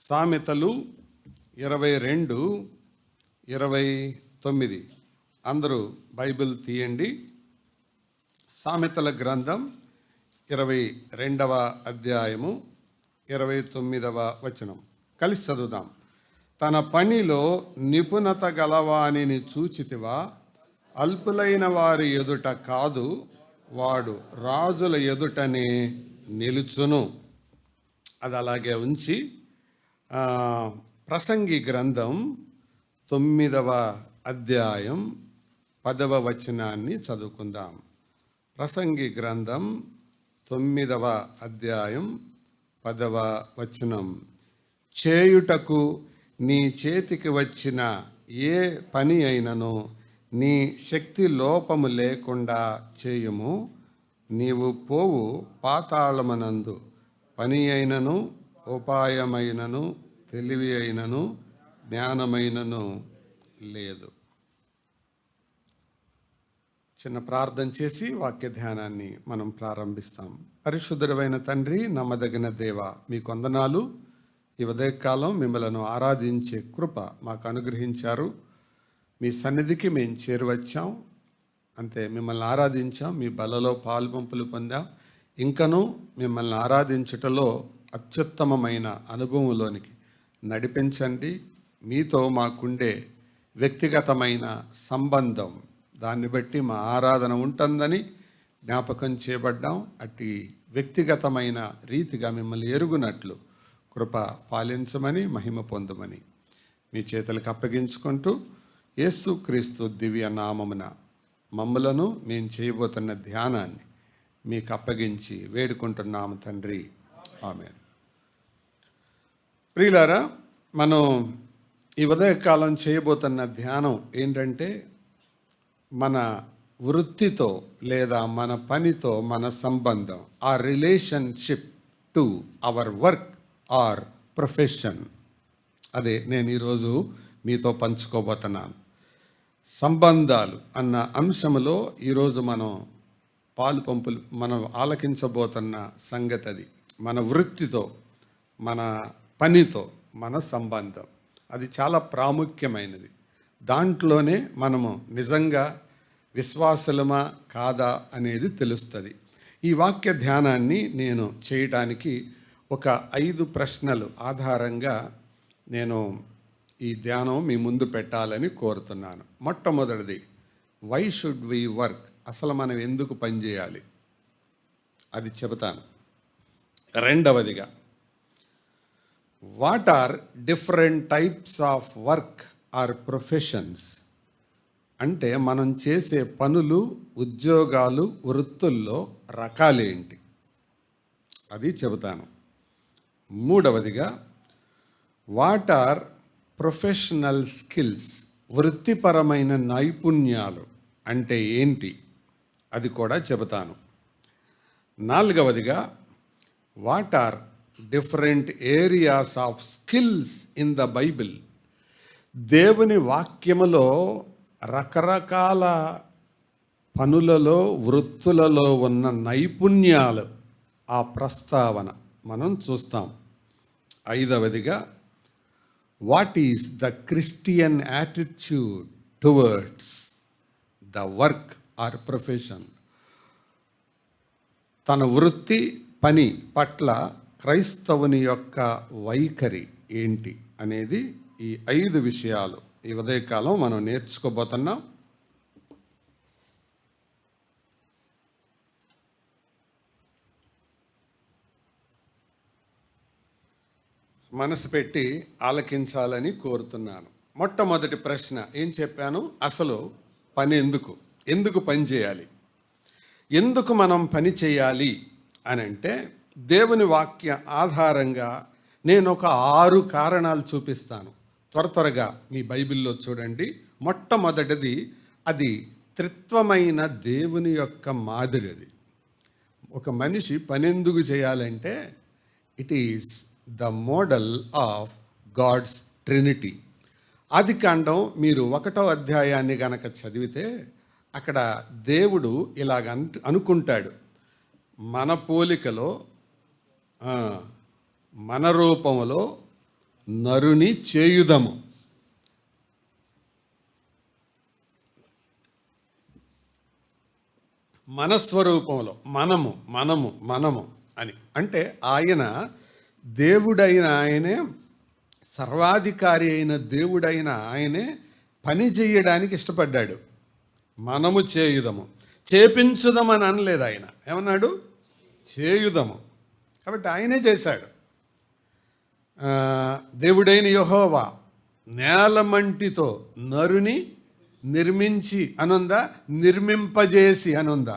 సామెతలు 22:29. అందరూ బైబిల్ తీయండి. సామెతల గ్రంథం 22వ అధ్యాయము 29వ వచనం కలిసి చదువుదాం. తన పనిలో నిపుణత గలవానిని చూచితివా? అల్పులైన వారి ఎదుట కాదు, వాడు రాజుల ఎదుటనే నిలుచును. అది అలాగే ఉంచి ప్రసంగి గ్రంథం 9వ అధ్యాయం 10వ వచనాన్ని చదువుకుందాం. ప్రసంగి గ్రంథం 9వ అధ్యాయం 10వ వచనం. చేయుటకు నీ చేతికి వచ్చిన ఏ పని అయినను నీ శక్తి లోపము లేకుండా చేయుము. నీవు పోవు పాతాళమనందు పని అయినను, ఉపాయమైనను, తెలివి అయినను, జ్ఞానమైనను లేదు. చిన్న ప్రార్థన చేసి వాక్య ధ్యానాన్ని మనం ప్రారంభిస్తాం. పరిశుద్ధుడైన తండ్రి, నమ్మదగిన దేవ, మీకు వందనాలు. ఈ ఉదయకాలం మిమ్మలను ఆరాధించే కృప మాకు అనుగ్రహించారు. మీ సన్నిధికి మేము చేరువచ్చాం. అంతే, మిమ్మల్ని ఆరాధించాం, మీ బలలో పాలుపంపులు పొందాం. ఇంకనూ మిమ్మల్ని ఆరాధించుటలో అత్యుత్తమమైన అనుభవంలోనికి నడిపించండి. మీతో మాకుండే వ్యక్తిగతమైన సంబంధం, దాన్ని బట్టి మా ఆరాధన ఉంటుందని జ్ఞాపకం చేయబడ్డాం. అట్టి వ్యక్తిగతమైన రీతిగా మిమ్మల్ని ఎరుగునట్లు కృప పాలించమని, మహిమ పొందమని మీ చేతులకు అప్పగించుకుంటూ యేసుక్రీస్తు దివ్య నామమున మమ్ములను మేము చేయబోతున్న ధ్యానాన్ని మీకు అప్పగించి వేడుకుంటున్నాము తండ్రి. ఆమేన్. ప్రియులారా, మనం ఈ ఉదయకాలం చేయబోతున్న ధ్యానం ఏంటంటే, మన వృత్తితో లేదా మన పనితో మన సంబంధం, ఆ relationship to our work or profession. అదే నేను ఈరోజు మీతో పంచుకోబోతున్నాను. సంబంధాలు అన్న అంశములో ఈరోజు మనం మనం ఆలకించబోతున్న సంగతి అది. మన వృత్తితో, మన పనితో మన సంబంధం, అది చాలా ప్రాముఖ్యమైనది. దాంట్లోనే మనము నిజంగా విశ్వాసులమా కాదా అనేది తెలుస్తుంది. ఈ వాక్య ధ్యానాన్ని నేను చేయడానికి ఒక 5 ప్రశ్నలు ఆధారంగా నేను ఈ ధ్యానం మీ ముందు పెట్టాలని కోరుతున్నాను. మొట్టమొదటిది, వై షుడ్ వి వర్క్? అసలు మనం ఎందుకు పనిచేయాలి అది చెబుతాను. రెండవదిగా, what are different types of work or professions? అంటే మనం చేసే పనులు, ఉద్యోగాలు, వృత్తుల్లో రకాలేంటి అది చెబుతాను. మూడవదిగా, వాట్ ఆర్ ప్రొఫెషనల్ స్కిల్స్? వృత్తిపరమైన నైపుణ్యాలు అంటే ఏంటి అది కూడా చెబుతాను. నాలుగవదిగా, what are different areas of skills in the Bible? దేవుని వాక్యములో రకరకాల పనులలో, వృత్తులలో ఉన్న నైపుణ్యాలు, ఆ ప్రస్తావన మనం చూస్తాం. ఐదవదిగా, what is the Christian attitude towards the work or profession? తన వృత్తి, పని పట్ల క్రైస్తవుని యొక్క వైఖరి ఏంటి అనేది ఈ 5 విషయాలు ఈ ఉదయకాలం మనం నేర్చుకోబోతున్నాం. మనసు పెట్టి ఆలకించాలని కోరుతున్నాను. మొట్టమొదటి ప్రశ్న ఏం చెప్పాను? అసలు పని ఎందుకు పని చేయాలి? ఎందుకు మనం పని చేయాలి అని అంటే, దేవుని వాక్య ఆధారంగా నేను ఒక 6 కారణాలు చూపిస్తాను. త్వరగా మీ బైబిల్లో చూడండి. మొట్టమొదటిది, అది త్రిత్వమైన దేవుని యొక్క మాదిరి. అది ఒక మనిషి పని ఎందుకు చేయాలంటే, it is the model of God's trinity. ఆదికాండం మీరు 1వ అధ్యాయాన్ని గనక చదివితే, అక్కడ దేవుడు ఇలాగ అనుకుంటాడు, మన పోలికలో, మన రూపంలో నరుని చేయుదము. మనస్వరూపంలో మనము అని అంటే ఆయన దేవుడైన ఆయనే, సర్వాధికారి అయిన దేవుడైన ఆయనే పని చేయడానికి ఇష్టపడ్డాడు. మనము చేయుదము, చేపించుదమని అనలేదు ఆయన. ఏమన్నాడు? చేయుదము. కాబట్టి ఆయనే చేశాడు. దేవుడైన యెహోవా నేలమంటితో నరుని నిర్మించి అనుందా, నిర్మింపజేసి అనుందా?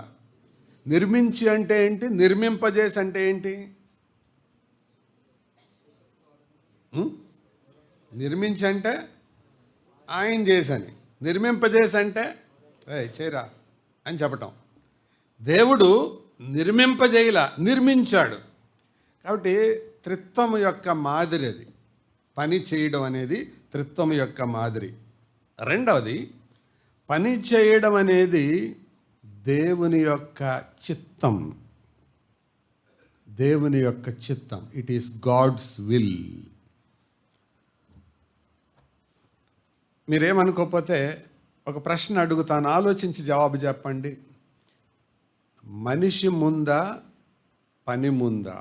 నిర్మించి అంటే ఏంటి? నిర్మింపజేసి అంటే ఏంటి? నిర్మించి అంటే ఆయన చేసని, నిర్మింపజేసి అంటే చేయరా అని చెప్పటం. దేవుడు నిర్మింపజేయలా, నిర్మించాడు. కాబట్టి త్రిత్వము యొక్క మాదిరి అది. పని చేయడం అనేది త్రిత్వము యొక్క మాదిరి. రెండవది, పని చేయడం అనేది దేవుని యొక్క చిత్తం. దేవుని యొక్క చిత్తం. It is God's will. మీరేమనుకోకపోతే ఒక ప్రశ్న అడుగుతాను, ఆలోచించి జవాబు చెప్పండి. మనిషి ముందా, పని ముందా?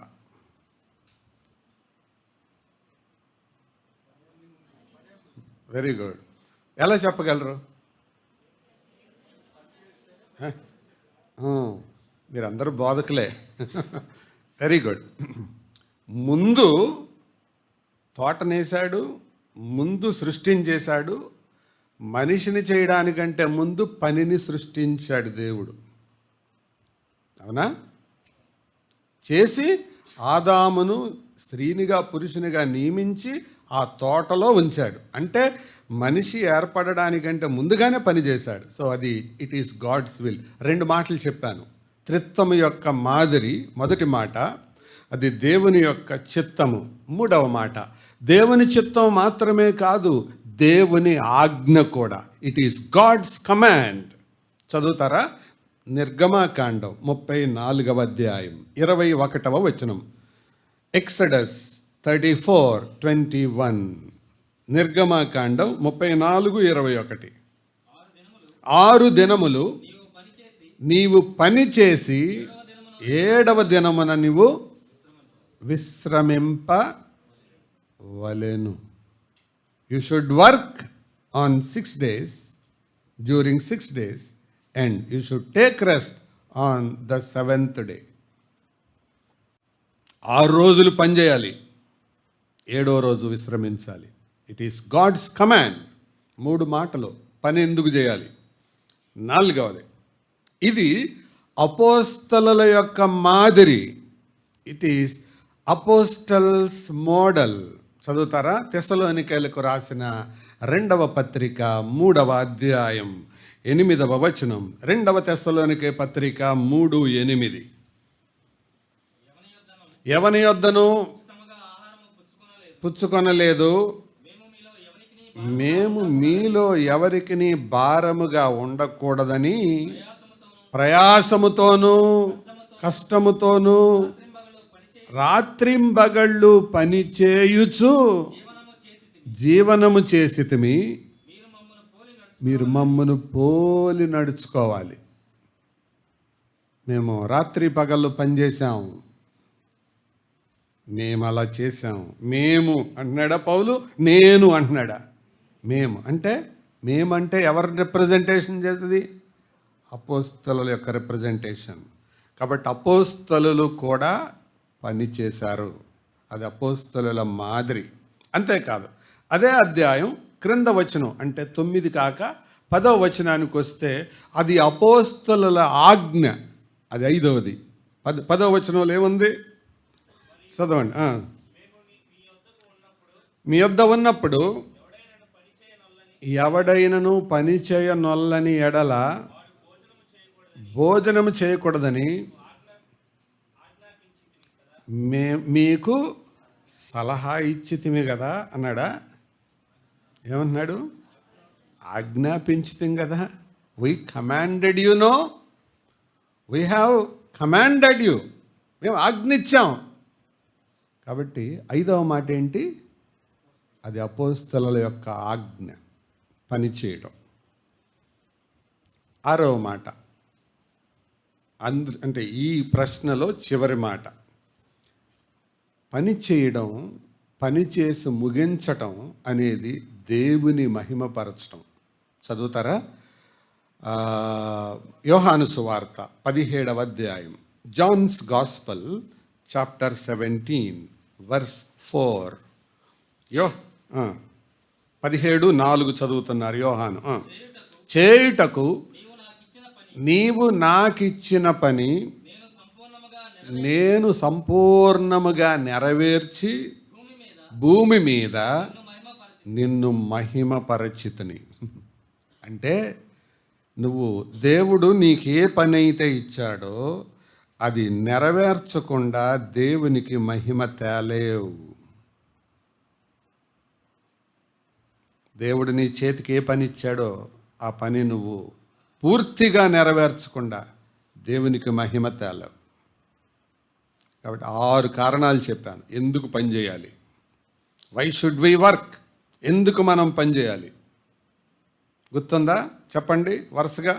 Very good. ఎలా చెప్పగలరు? మీరందరూ బోధకులే. Very good. ముందు తోటనేశాడు, ముందు సృష్టించేశాడు. మనిషిని చేయడానికంటే ముందు పనిని సృష్టించాడు దేవుడు. అవునా? చేసి ఆదామును స్త్రీనిగా పురుషునిగా నియమించి ఆ తోటలో ఉంచాడు. అంటే మనిషి ఏర్పడడానికంటే ముందుగానే పని చేశాడు. సో అది ఇట్ ఈస్ గాడ్స్ విల్. 2 మాటలు చెప్పాను. త్రిత్వము యొక్క మాదిరి మొదటి మాట, అది దేవుని యొక్క చిత్తము మూడవ మాట. దేవుని చిత్తం మాత్రమే కాదు, దేవుని ఆజ్ఞ కూడా. It is God's command. చదువుతారా? నిర్గమకాండం 34వ అధ్యాయం 21వ వచనం. ఎక్సడస్ 34:21. నిర్గమకాండం 34:21. 6 దినములు నీవు పని చేసి 7వ దినమున నీవు విశ్రమింపవలెను. You should work on 6 days, during 6 days, and you should take rest on the 7th day. 6 రోజులు పని చేయాలి, 7వ రోజు విశ్రమించాలి. It is God's command. 3 మాటలు. పని ఎందుకు చేయాలి? 4వది, ఇది అపోస్తలుల యొక్క మాదిరి. It is apostles model. చదువుతారా? తెస్సలోనికైలకు రాసిన 2వ పత్రిక 3వ అధ్యాయం 8వ వచనం. 2వ తెస్సలోనికై పత్రిక 3:8. ఎవని యొద్దను పుచ్చుకొనలేదు, మేము మీలో ఎవరికిని భారముగా ఉండకూడదని ప్రయాసముతోనూ కష్టముతోనూ రాత్రింబగళ్ళు పని చేయుచు జీవనము చేసితిమి. మీరు మమ్మను పోలి నడుచుకోవాలి. మేము రాత్రి పగళ్ళు పనిచేసాం, మేము అలా చేసాం. మేము అంటున్నాడా పౌలు? నేను అంటున్నాడా? మేమంటే ఎవరి రిప్రజెంటేషన్ చేస్తుంది? అపోస్తలుల యొక్క రిప్రజెంటేషన్. కాబట్టి అపోస్తలులు కూడా పని చేశారు. అది అపోస్తలుల మాదిరి. అంతేకాదు, అదే అధ్యాయం క్రింద వచనం అంటే 9 కాక 10వ వచనానికి వస్తే అది అపోస్తలుల ఆజ్ఞ. అది 5వది. 10వ వచనంలో ఏముంది? చదవండి. మీ యొద్ద ఉన్నప్పుడు ఎవడైనను పని చేయనొల్లని ఎడల భోజనము చేయకూడదని మీకు సలహా ఇచ్చితిమి కదా అన్నాడా? ఏమన్నాడు? ఆజ్ఞాపించితిం కదా. We commanded you. No, we have commanded you. మేము ఆజ్ఞించాం. కాబట్టి 5వ మాట ఏంటి? అది అపోస్తలుల యొక్క ఆజ్ఞ, పని చేయడం. 6వ మాట, అంటే ఈ ప్రశ్నలో చివరి మాట, పని చేయడం, పని చేసి ముగించటం అనేది దేవుని మహిమపరచడం. చదువుతారా? యోహాను సువార్త 17వ అధ్యాయం, జాన్స్ గాస్పల్ చాప్టర్ 17 వర్స్ 4. 17:4 చదువుతున్నారు యోహాను. చేయుటకు నీవు నాకిచ్చిన పని నేను సంపూర్ణముగా నెరవేర్చి భూమి మీద నిన్ను మహిమపరచితిని. అంటే నువ్వు, దేవుడు నీకు ఏ పని అయితే ఇచ్చాడో అది నెరవేర్చకుండా దేవునికి మహిమ తేలేవు. దేవుడు నీ చేతికి ఏ పని ఇచ్చాడో ఆ పని నువ్వు పూర్తిగా నెరవేర్చకుండా దేవునికి మహిమ తేలేవు. కాబట్టి 6 కారణాలు చెప్పాను ఎందుకు పని చేయాలి. Why should we work? ఎందుకు మనం పని చేయాలి? గుర్తుందా? చెప్పండి వరుసగా.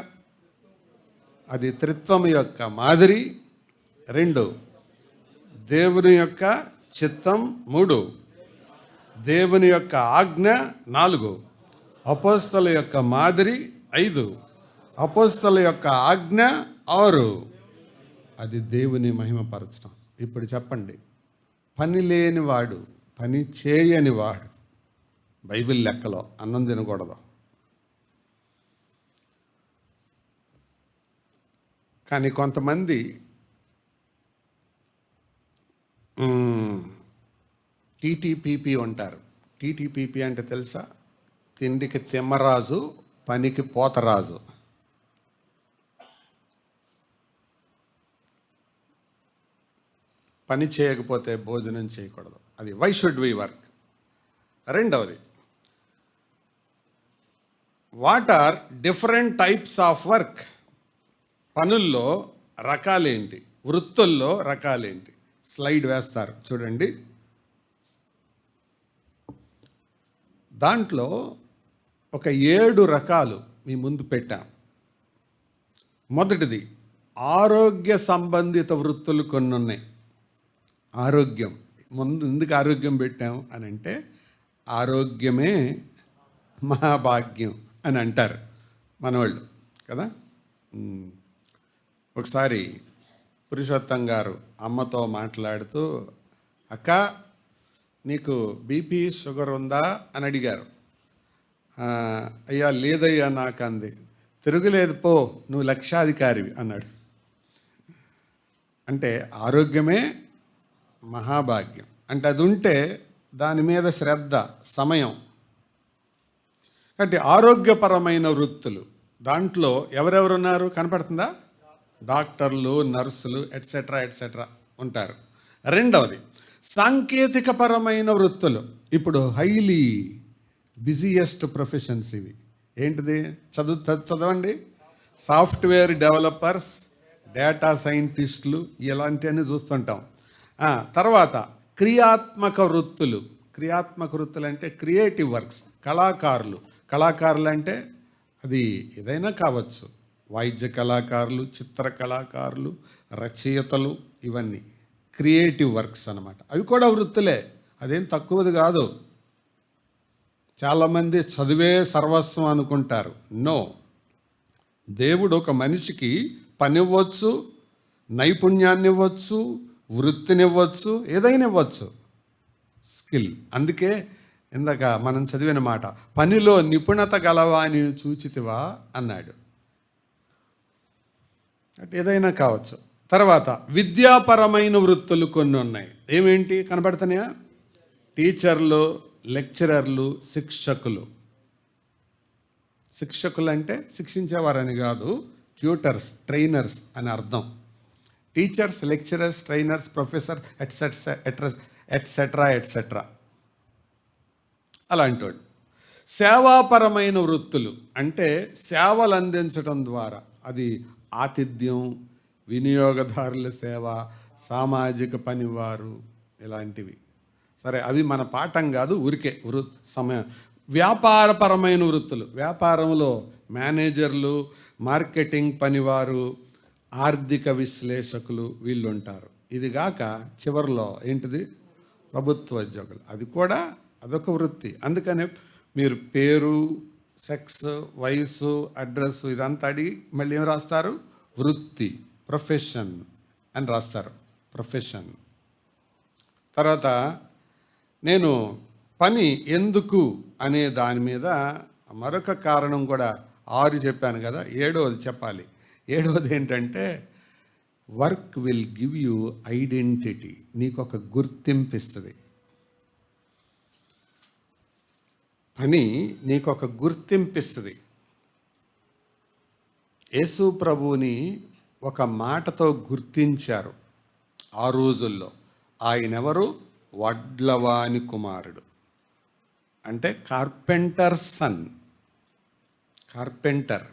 అది త్రిత్వం యొక్క మాదిరి. 2, దేవుని యొక్క చిత్తం. 3, దేవుని యొక్క ఆజ్ఞ. 4, అపోస్తలుల యొక్క మాదిరి. 5, అపోస్తలుల యొక్క ఆజ్ఞ. 6, అది దేవుని మహిమపరచడం. ఇప్పుడు చెప్పండి, పని లేనివాడు, పని చేయని వాడు బైబిల్ లెక్కలో అన్నం తినకూడదు. కానీ కొంతమంది టీటీపీపీ ఉంటారు. టీటీపీపీ అంటే తెలుసా? తిండికి తిమ్మరాజు, పనికి పోతరాజు. పని చేయకపోతే భోజనం చేయకూడదు. అది వై షుడ్ వి వర్క్. 2వది, what are different types of work? పనుల్లో రకాలేంటి, వృత్తుల్లో రకాలేంటి? స్లైడ్ వేస్తారు చూడండి. దాంట్లో ఒక 7 రకాలు మీ ముందు పెట్టాం. మొదటిది, ఆరోగ్య సంబంధిత వృత్తులు కొన్ని ఉన్నాయి. ఆరోగ్యం ముందు ఎందుకు ఆరోగ్యం పెట్టాం అని అంటే, ఆరోగ్యమే మహాభాగ్యం అని అంటారు మనవాళ్ళు కదా. ఒకసారి పురుషోత్తం గారు అమ్మతో మాట్లాడుతూ, అక్క నీకు బీపీ షుగర్ ఉందా అని అడిగారు. అయ్యా లేదయ్యా నాకు అంది. తిరుగులేదు పో, నువ్వు లక్షాధికారివి అన్నాడు. అంటే ఆరోగ్యమే మహాభాగ్యం. అంటే అది ఉంటే దాని మీద శ్రద్ధ, సమయం. అంటే ఆరోగ్యపరమైన వృత్తులు దాంట్లో ఎవరెవరున్నారు కనపడుతుందా? డాక్టర్లు, నర్సులు ఎట్సెట్రా ఎట్సెట్రా ఉంటారు. 2వది, సాంకేతికపరమైన వృత్తులు. ఇప్పుడు హైలీ బిజియెస్ట్ ప్రొఫెషన్స్ ఇవి. ఏంటిది? చదవండి. సాఫ్ట్వేర్ డెవలపర్స్, డేటా సైంటిస్టులు, ఇలాంటివన్నీ చూస్తుంటాం. తర్వాత క్రియాత్మక వృత్తులు. క్రియాత్మక వృత్తులు అంటే క్రియేటివ్ వర్క్స్. కళాకారులు అంటే అది ఏదైనా కావచ్చు. వాయిద్య కళాకారులు, చిత్ర కళాకారులు, రచయితలు, ఇవన్నీ క్రియేటివ్ వర్క్స్ అన్నమాట. అవి కూడా వృత్తులే, అదేం తక్కువది కాదు. చాలామంది చదివే సర్వస్వం అనుకుంటారు. నో, దేవుడు ఒక మనిషికి పని ఇవ్వచ్చు, నైపుణ్యాన్ని ఇవ్వచ్చు, వృత్తినివ్వచ్చు, ఏదైనా ఇవ్వచ్చు, స్కిల్. అందుకే ఇందాక మనం చదివిన మాట, పనిలో నిపుణత గలవాని చూచితివా అన్నాడు. అంటే ఏదైనా కావచ్చు. తర్వాత విద్యాపరమైన వృత్తులు కొన్ని ఉన్నాయి. ఏమేంటి కనపడుతున్నాయా? టీచర్లు, లెక్చరర్లు, శిక్షకులు. శిక్షకులు అంటే శిక్షించేవారని కాదు, ట్యూటర్స్, ట్రైనర్స్ అని అర్థం. Teachers, lecturers, trainers, professor etcetera etcetera అలాంటి వాళ్ళు. సేవాపరమైన వృత్తులు అంటే సేవలు అందించడం ద్వారా, అది ఆతిథ్యం, వినియోగదారుల సేవ, సామాజిక పనివారు, ఇలాంటివి. సరే, అవి మన పాఠం కాదు, ఊరికే సమయం. వ్యాపారపరమైన వృత్తులు, వ్యాపారంలో మేనేజర్లు, మార్కెటింగ్ పనివారు, ఆర్థిక విశ్లేషకులు వీళ్ళు ఉంటారు. ఇది గాక చివరిలో ఏంటిది, ప్రభుత్వ ఉద్యోగులు. అది కూడా అదొక వృత్తి. అందుకనే మీరు పేరు, సెక్స్, వయసు, అడ్రస్ ఇదంతా అడిగి మళ్ళీ ఏం రాస్తారు, వృత్తి, ప్రొఫెషన్ అని రాస్తారు. ప్రొఫెషన్. తర్వాత నేను పని ఎందుకు అనే దాని మీద మరొక కారణం కూడా 6 చెప్పాను కదా, 7వది చెప్పాలి. 7వది ఏంటంటే work will give you identity. నీకు ఒక గుర్తింపు ఇస్తుంది. పని నీకు ఒక గుర్తింపు ఇస్తుంది. యేసు ప్రభువుని ఒక మాటతో గుర్తించారు ఆ రోజుల్లో. ఆయనెవరు, వడ్లవాని కుమారుడు, అంటే కార్పెంటర్ సన్. కార్పెంటర్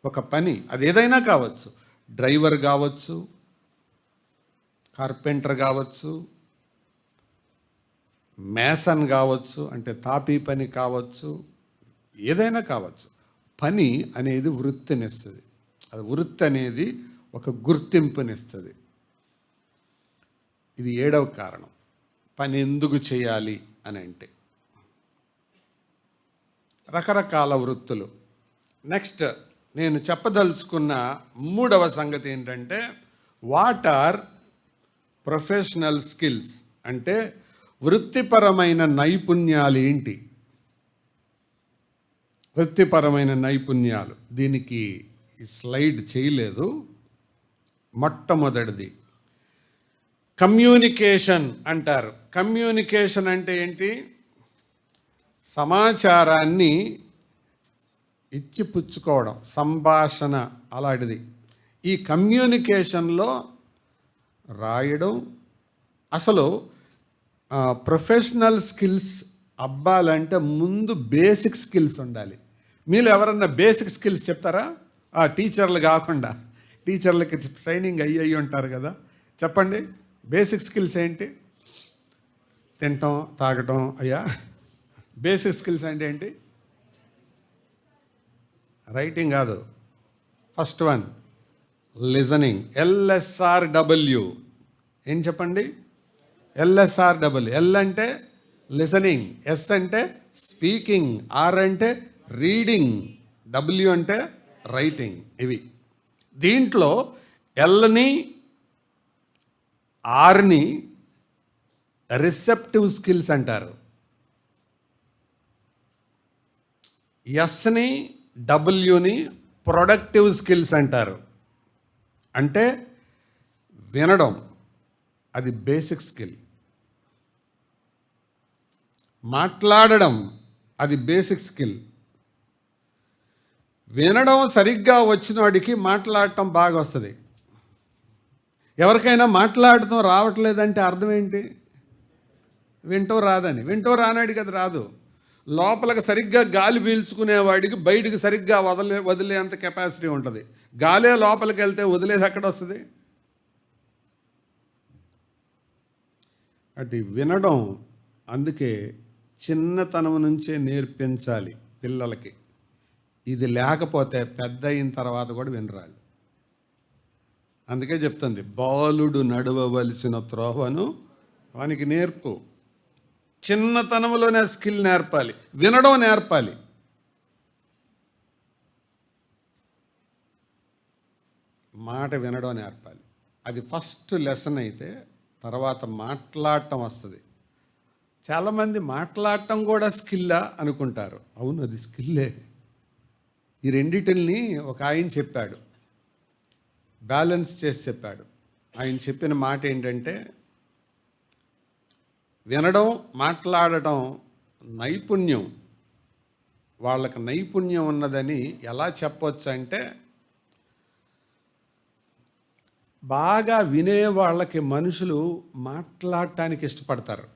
ఒక పని, అది ఏదైనా కావచ్చు, డ్రైవర్ కావచ్చు, కార్పెంటర్ కావచ్చు, మేసన్ కావచ్చు, అంటే తాపీ పని కావచ్చు, ఏదైనా కావచ్చు. పని అనేది వృత్తినిస్తుంది. అది వృత్తి అనేది ఒక గుర్తింపునిస్తుంది. ఇది 7వ కారణం, పని ఎందుకు చేయాలి అని అంటే. రకరకాల వృత్తులు. నెక్స్ట్ నేను చెప్పదలుచుకున్న 3వ సంగతి ఏంటంటే వాట్ ఆర్ ప్రొఫెషనల్ స్కిల్స్, అంటే వృత్తిపరమైన నైపుణ్యాలు ఏంటి. వృత్తిపరమైన నైపుణ్యాలు, దీనికి ఈ స్లైడ్ చేయలేదు. మొట్టమొదటిది కమ్యూనికేషన్ అంటారు. కమ్యూనికేషన్ అంటే ఏంటి, సమాచారాన్ని ఇచ్చిపుచ్చుకోవడం, సంభాషణ అలాంటిది. ఈ కమ్యూనికేషన్లో రాయడం, అసలు ప్రొఫెషనల్ స్కిల్స్ అబ్బాలంటే ముందు బేసిక్ స్కిల్స్ ఉండాలి. మీరు ఎవరన్నా బేసిక్ స్కిల్స్ చెప్తారా? టీచర్లు కాకుండా, టీచర్లకి ట్రైనింగ్ అయ్యి ఉంటారు కదా, చెప్పండి బేసిక్ స్కిల్స్ ఏంటి? తినటం, తాగటం. అయ్యా బేసిక్ స్కిల్స్ అంటే ఏంటి? రైటింగ్ కాదు, ఫస్ట్ వన్ లిజనింగ్. LSRW ఏం చెప్పండి? LSRW. L అంటే లిసనింగ్, S అంటే స్పీకింగ్, R అంటే రీడింగ్, W అంటే రైటింగ్. ఇవి దీంట్లో Lని Rని రిసెప్టివ్ స్కిల్స్ అంటారు, Sని Wని ప్రొడక్టివ్ స్కిల్స్ అంటారు. అంటే వినడం అది బేసిక్ స్కిల్, మాట్లాడడం అది బేసిక్ స్కిల్. వినడం సరిగ్గా వచ్చిన వాడికి మాట్లాడటం బాగా వస్తుంది. ఎవరికైనా మాట్లాడటం రావట్లేదంటే అర్థం ఏంటి? వింటూ రాదని. వింటూ రానాడికి అది రాదు. లోపలికి సరిగ్గా గాలి పీల్చుకునేవాడికి బయటికి సరిగ్గా వదిలేంత కెపాసిటీ ఉంటుంది. గాలే లోపలికి వెళ్తే వదిలేది ఎక్కడ వస్తుంది? అటు వినడం అందుకే చిన్నతనం నుంచే నేర్పించాలి పిల్లలకి. ఇది లేకపోతే పెద్ద అయిన తర్వాత కూడా వినరాళ్ళు. అందుకే చెప్తుంది, బాలుడు నడవవలసిన త్రోవను వానికి నేర్పు. చిన్నతనంలోనే స్కిల్ నేర్పాలి, వినడం నేర్పాలి. మాట వినడం నేర్పాలి. అది ఫస్ట్ లెసన్ అయితే తర్వాత మాట్లాడటం వస్తుంది. చాలామంది మాట్లాడటం కూడా స్కిల్లా అనుకుంటారు. అవును, అది స్కిల్లే. ఈ రెండిటిని ఒక ఆయన చెప్పాడు, బ్యాలెన్స్ చేసి చెప్పాడు. ఆయన చెప్పిన మాట ఏంటంటే, వినడం, మాట్లాడటం నైపుణ్యం. వాళ్ళకి నైపుణ్యం ఉన్నదని ఎలా చెప్పొచ్చు అంటే, బాగా వినే వాళ్ళకి మనుషులు మాట్లాడటానికి ఇష్టపడతారు,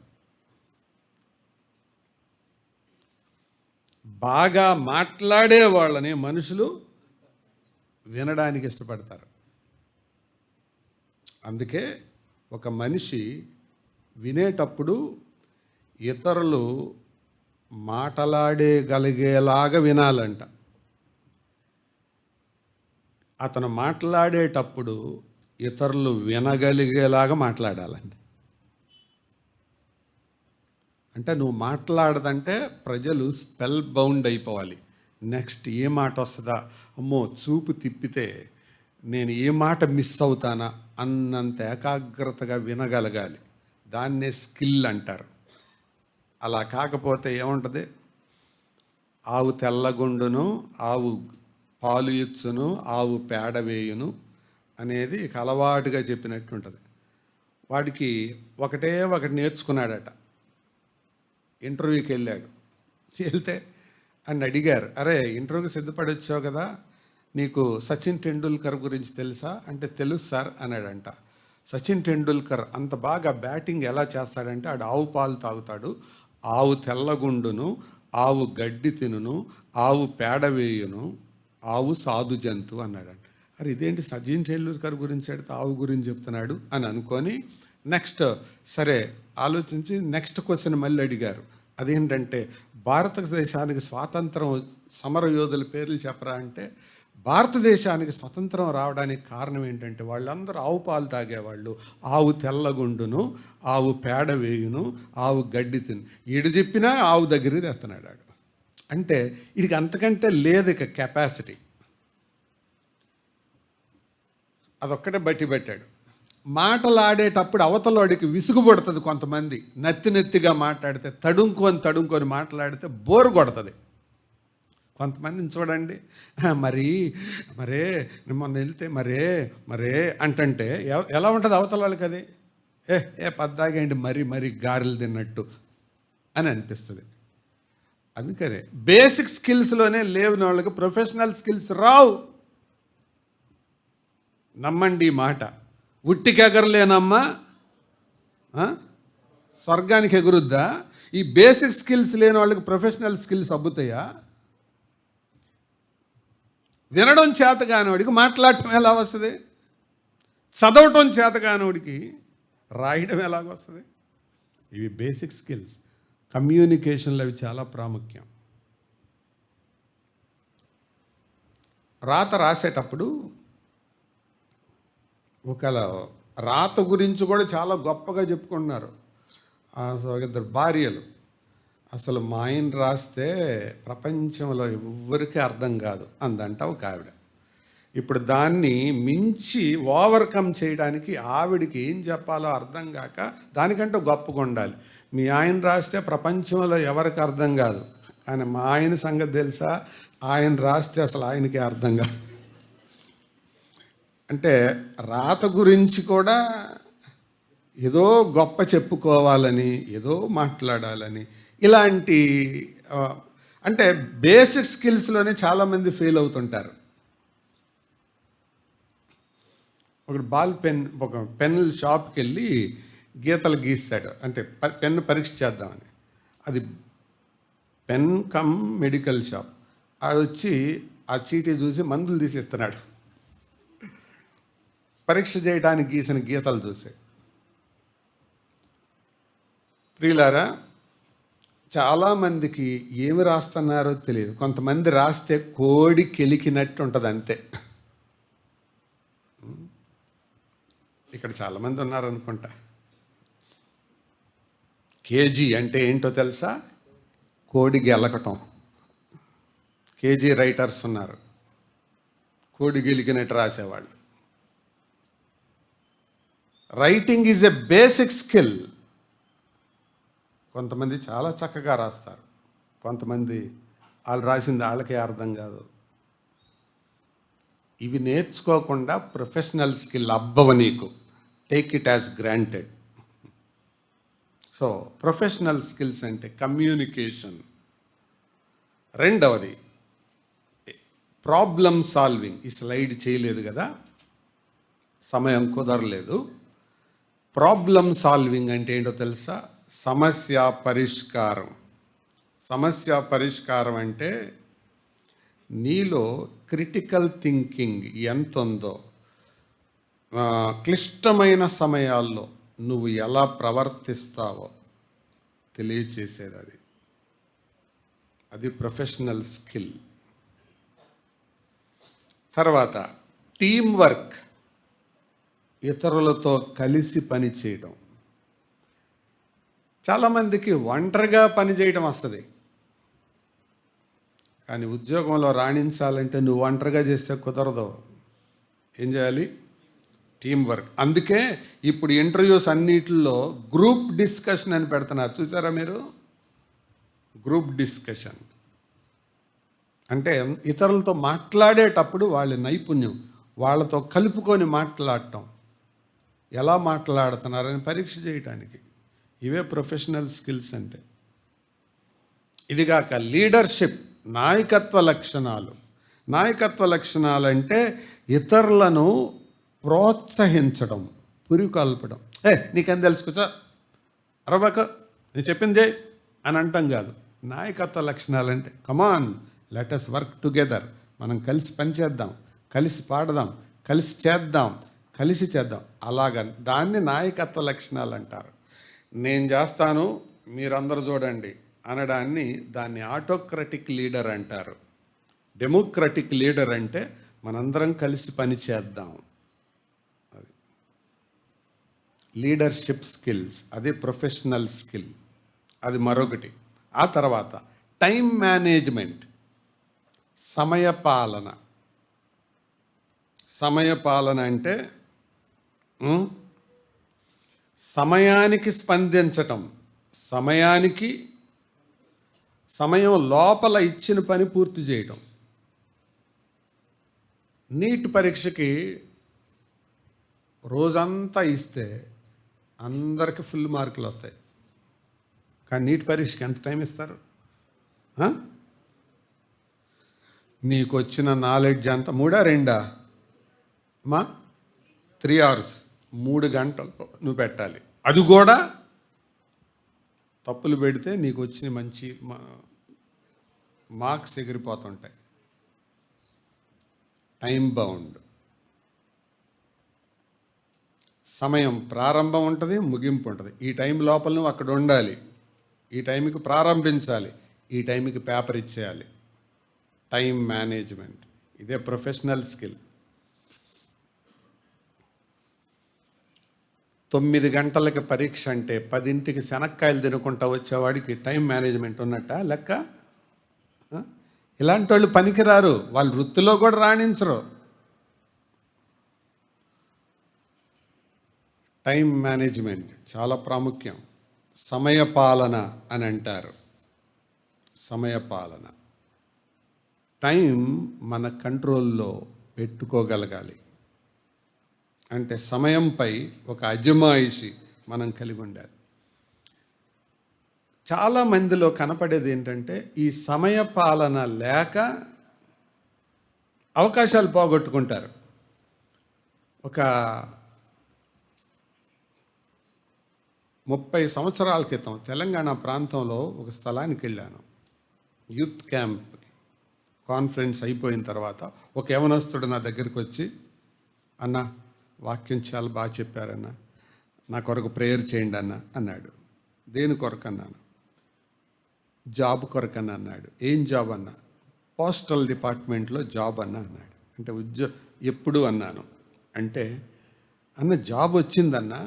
బాగా మాట్లాడే వాళ్ళని మనుషులు వినడానికి ఇష్టపడతారు. అందుకే ఒక మనిషి వినేటప్పుడు ఇతరులు మాట్లాడగలిగేలాగా వినాలంట. అతను మాట్లాడేటప్పుడు ఇతరులు వినగలిగేలాగా మాట్లాడాలండి. అంటే నువ్వు మాట్లాడదంటే ప్రజలు స్పెల్ బౌండ్ అయిపోవాలి. నెక్స్ట్ ఏ మాట వస్తుందా, అమ్మో చూపు తిప్పితే నేను ఏ మాట మిస్ అవుతానా అన్నంత ఏకాగ్రతగా వినగలగాలి. దాన్నే స్కిల్ అంటారు. అలా కాకపోతే ఏముంటుంది, ఆవు తెల్లగుండును, ఆవు పాలు ఇచ్చును, ఆవు పేడ వేయును అనేది అలవాటుగా చెప్పినట్టుంటుంది. వాడికి ఒకటే ఒకటి నేర్చుకున్నాడట. ఇంటర్వ్యూకి వెళ్ళాడు. వెళ్తే అని అడిగారు, అరే ఇంటర్వ్యూకి సిద్ధపడి వచ్చావు కదా, నీకు సచిన్ టెండూల్కర్ గురించి తెలుసా అంటే, తెలుసు సార్ అన్నాడంట. సచిన్ టెండూల్కర్ అంత బాగా బ్యాటింగ్ ఎలా చేస్తాడంటే, ఆడు ఆవు పాలు తాగుతాడు, ఆవు తెల్లగుండును, ఆవు గడ్డి తినును, ఆవు పేడ వేయును, ఆవు సాధు జంతువు అన్నాడంట. అరే ఇదేంటి సచిన్ టెండూల్కర్ గురించి అడిగితే ఆవు గురించి చెప్తున్నాడు అని అనుకొని నెక్స్ట్ సరే ఆలోచించి నెక్స్ట్ క్వశ్చన్ మళ్ళీ అడిగారు. అదేంటంటే, భారతదేశానికి స్వాతంత్రం సమర యోధుల పేర్లు చెప్పరా అంటే, భారతదేశానికి స్వతంత్రం రావడానికి కారణం ఏంటంటే వాళ్ళందరూ ఆవు పాలు తాగేవాళ్ళు, ఆవు తెల్లగుండును, ఆవు పేడ వేయును, ఆవు గడ్డి తిను. ఈడు చెప్పినా ఆవు దగ్గరికి తెస్తున్నాడు ఆడు. అంటే వీడికి అంతకంటే లేదు ఇక కెపాసిటీ. అదొక్కటే బట్టి పెట్టాడు. మాటలాడేటప్పుడు అవతలవాడికి విసుగు పడుతుంది. కొంతమంది నెత్తిగా మాట్లాడితే, తడుముకొని మాట్లాడితే బోరు కొడుతుంది. కొంతమందిని చూడండి, మరే మొన్న వెళ్తే మరే అంటంటే ఎలా ఉంటుంది అవతల వాళ్ళకి, అది పద్దాగేంటి మరీ గారెలు తిన్నట్టు అని అనిపిస్తుంది. అందుకనే బేసిక్ స్కిల్స్లోనే లేని వాళ్ళకి ప్రొఫెషనల్ స్కిల్స్ రావు. నమ్మండి ఈ మాట. ఉట్టికి ఎగరలేనమ్మా స్వర్గానికి ఎగురుద్దా? ఈ బేసిక్ స్కిల్స్ లేని వాళ్ళకి ప్రొఫెషనల్ స్కిల్స్ అబ్బుతాయా? వినడం చేత కానివాడికి మాట్లాడటం ఎలా వస్తుంది? చదవటం చేత కానివాడికి రాయడం ఎలాగొస్తుంది? ఇవి బేసిక్ స్కిల్స్. కమ్యూనికేషన్లు అవి చాలా ప్రాముఖ్యం. రాసేటప్పుడు ఒకవేళ రాత గురించి కూడా చాలా గొప్పగా చెప్పుకుంటున్నారు. ఇద్దరు భార్యలు, అసలు మా ఆయన రాస్తే ప్రపంచంలో ఎవ్వరికీ అర్థం కాదు అందంట ఒక ఆవిడ. ఇప్పుడు దాన్ని మించి ఓవర్కమ్ చేయడానికి ఆవిడికి ఏం చెప్పాలో అర్థం కాక దానికంటే గొప్పగా ఉండాలి. మీ ఆయన రాస్తే ప్రపంచంలో ఎవరికి అర్థం కాదు, కానీ మా ఆయన సంగతి తెలుసా, ఆయన రాస్తే అసలు ఆయనకే అర్థం కాదు. అంటే రాత గురించి కూడా ఏదో గొప్ప చెప్పుకోవాలని, ఏదో మాట్లాడాలని, ఇలాంటి అంటే బేసిక్ స్కిల్స్లోనే చాలామంది ఫెయిల్ అవుతుంటారు. ఒక పెన్ షాప్కి వెళ్ళి గీతలు గీస్తాడు, అంటే పెన్ను పరీక్ష చేద్దామని. అది పెన్ కమ్ మెడికల్ షాప్. ఆడొచ్చి ఆ చీటీ చూసి మందులు తీసిస్తున్నాడు పరీక్ష చేయడానికి గీసిన గీతలు చూసి. ప్రియులారా, చాలామందికి ఏమి రాస్తున్నారో తెలియదు. కొంతమంది రాస్తే కోడి కెలికినట్టు ఉంటుంది అంతే. ఇక్కడ చాలామంది ఉన్నారనుకుంటా. కేజీ అంటే ఏంటో తెలుసా? కోడి గెలకటం. కేజీ రైటర్స్ ఉన్నారు, కోడి గెలికినట్టు రాసేవాళ్ళు. Writing is a basic skill. కొంతమంది చాలా చక్కగా రాస్తారు, కొంతమంది వాళ్ళు రాసింది వాళ్ళకే అర్థం కాదు. ఇవి నేర్చుకోకుండా ప్రొఫెషనల్ స్కిల్ అబ్బవ నీకు. Take it as granted. So professional skills అంటే కమ్యూనికేషన్. రెండవది ప్రాబ్లమ్ సాల్వింగ్. ఈ స్లైడ్ చేయలేదు కదా, సమయం కుదరలేదు. ప్రాబ్లమ్ సాల్వింగ్ అంటే ఏంటో తెలుసా? సమస్య పరిష్కారం. సమస్య పరిష్కారం అంటే నీలో క్రిటికల్ థింకింగ్ ఎంత ఉందో, క్లిష్టమైన సమయాల్లో నువ్వు ఎలా ప్రవర్తిస్తావో, తెలియచేసేది అది ప్రొఫెషనల్ స్కిల్. తర్వాత టీం వర్క్, ఇతరులతో కలిసి పని చేయడం. చాలామందికి ఒంటరిగా పని చేయడం వస్తుంది, కానీ ఉద్యోగంలో రాణించాలంటే నువ్వు ఒంటరిగా చేస్తే కుదరదు. ఏం చేయాలి? Team work. అందుకే ఇప్పుడు ఇంటర్వ్యూస్ అన్నిటిలో గ్రూప్ డిస్కషన్ అని పెడుతున్నారు, చూసారా మీరు? గ్రూప్ డిస్కషన్ అంటే ఇతరులతో మాట్లాడేటప్పుడు వాళ్ళ నైపుణ్యం, వాళ్ళతో కలుపుకొని మాట్లాడటం, ఎలా మాట్లాడుతున్నారని పరీక్ష చేయడానికి. ఇవే ప్రొఫెషనల్ స్కిల్స్ అంటే. ఇదిగాక లీడర్షిప్, నాయకత్వ లక్షణాలు. నాయకత్వ లక్షణాలు అంటే ఇతరులను ప్రోత్సహించడం, పురికొల్పడం. నీకేం తెలుసుకొచ్చా, అరవక నేను చెప్పిందే అని అంటాం కాదు. నాయకత్వ లక్షణాలు అంటే కమాన్, లెట్ us వర్క్ టుగెదర్, మనం కలిసి పనిచేద్దాం, కలిసి పాడదాం, కలిసి చేద్దాం, కలిసి చేద్దాం. అలాగ దాన్ని నాయకత్వ లక్షణాలు అంటారు. నేను చేస్తాను మీరందరూ చూడండి దాన్ని ఆటోక్రటిక్ లీడర్ అంటారు. డెమోక్రటిక్ లీడర్ అంటే మనందరం కలిసి పని చేద్దాం. అది లీడర్షిప్ స్కిల్స్, అది ప్రొఫెషనల్ స్కిల్, అది మరొకటి. ఆ తర్వాత టైం మేనేజ్మెంట్, సమయపాలన. సమయపాలన అంటే సమయానికి స్పందించటం, సమయం లోపల ఇచ్చిన పని పూర్తి చేయటం. నీట్ పరీక్షకి రోజంతా ఇస్తే అందరికీ ఫుల్ మార్కులు వస్తాయి, కానీ నీట్ పరీక్షకి ఎంత టైం ఇస్తారు? నీకు వచ్చిన నాలెడ్జ్ అంతా 3 మా 3 hours, 3 గంటలు నువ్వు పెట్టాలి. అది కూడా తప్పులు పెడితే నీకు వచ్చిన మంచి మార్క్స్ ఎగిరిపోతుంటాయి. Time bound. సమయం ప్రారంభం ఉంటుంది, ముగింపు ఉంటుంది. ఈ టైం లోపల నువ్వు అక్కడ ఉండాలి, ఈ టైంకి ప్రారంభించాలి, ఈ టైంకి పేపర్ ఇచ్చేయాలి. టైం మేనేజ్మెంట్, ఇదే ప్రొఫెషనల్ స్కిల్. 9 గంటలకి పరీక్ష అంటే 10ంటికి శనక్కాయలు తినుకుంటా వచ్చేవాడికి టైం మేనేజ్మెంట్ ఉన్నట్ట లెక్క? ఇలాంటి వాళ్ళు పనికిరారు, వాళ్ళు వృత్తిలో కూడా రాణించరు. టైం మేనేజ్మెంట్ చాలా ప్రాముఖ్యం. సమయపాలన అని అంటారు. సమయపాలన, టైం మన కంట్రోల్లో పెట్టుకోగలగాలి. అంటే సమయంపై ఒక అజమాయిషి మనం కలిగి ఉండాలి. చాలా మందిలో కనపడేది ఏంటంటే ఈ సమయపాలన లేక అవకాశాలు పోగొట్టుకుంటారు. ఒక 30 సంవత్సరాల క్రితం తెలంగాణ ప్రాంతంలో ఒక స్థలానికి వెళ్ళాను, యూత్ క్యాంప్కి. కాన్ఫరెన్స్ అయిపోయిన తర్వాత ఒక యవనస్తుడు నా దగ్గరికి వచ్చి, అన్న వాక్యం చాలా బాగా చెప్పారన్న, నా కొరకు ప్రేయర్ చేయండి అన్న అన్నాడు. దేని కొరకు అన్నాను? జాబ్ కొరకన్నా అన్నాడు. ఏం జాబ్ అన్నా? పోస్టల్ డిపార్ట్మెంట్లో జాబ్ అన్నా అన్నాడు. అంటే ఎప్పుడు అన్నాను. అంటే అన్న జాబ్ వచ్చిందన్నా,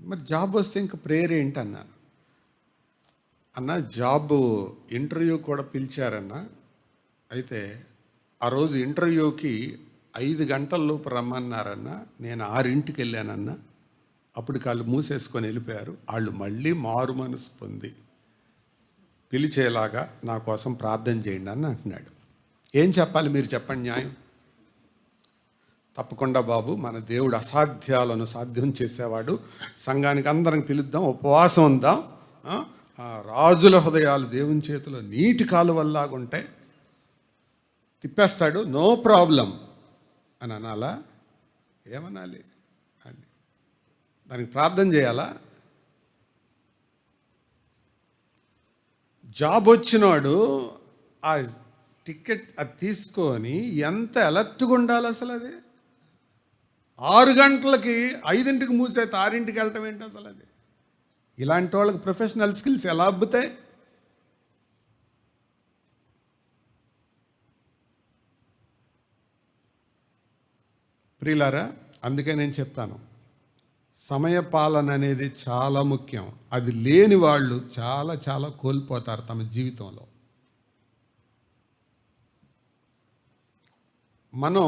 మరి జాబ్ వస్తే ఇంకా ప్రేయర్ ఏంటి అన్నాను. అన్న జాబ్ ఇంటర్వ్యూ కూడా పిలిచారన్న, అయితే ఆ రోజు ఇంటర్వ్యూకి 5 గంటల లోపు రమ్మన్నారన్న, నేను 6ంటికి వెళ్ళానన్న, అప్పుడు వాళ్ళు మూసేసుకొని వెళ్ళిపోయారు. వాళ్ళు మళ్ళీ మారు మనసు పొంది పిలిచేలాగా నా కోసం ప్రార్థన చేయండి అని అంటున్నాడు. ఏం చెప్పాలి మీరు చెప్పండి న్యాయం? తప్పకుండా బాబు, మన దేవుడు అసాధ్యాలను సాధ్యం చేసేవాడు, సంఘానికి అందరం పిలుద్దాం, ఉపవాసం ఉందాం, రాజుల హృదయాలు దేవుని చేతిలో నీటి కాలువల్లాగా ఉంటాయి, తిప్పేస్తాడు, నో ప్రాబ్లం అని అనాలా? ఏమనాలి? అని దానికి ప్రార్థన చేయాలా? జాబ్ వచ్చినాడు ఆ టికెట్ అది తీసుకొని ఎంత అలర్ట్గా ఉండాలి అసలు? అది 6 గంటలకి 5ంటికి మూసేస్తే 6ంటికి వెళ్ళటం ఏంటి అసలు? అది ఇలాంటి వాళ్ళకి ప్రొఫెషనల్ స్కిల్స్ ఎలా అబ్బుతాయి? ప్రియులారా, అందుకే నేను చెప్తాను, సమయ పాలన అనేది చాలా ముఖ్యం. అది లేని వాళ్ళు చాలా చాలా కోల్పోతారు తమ జీవితంలో. మనం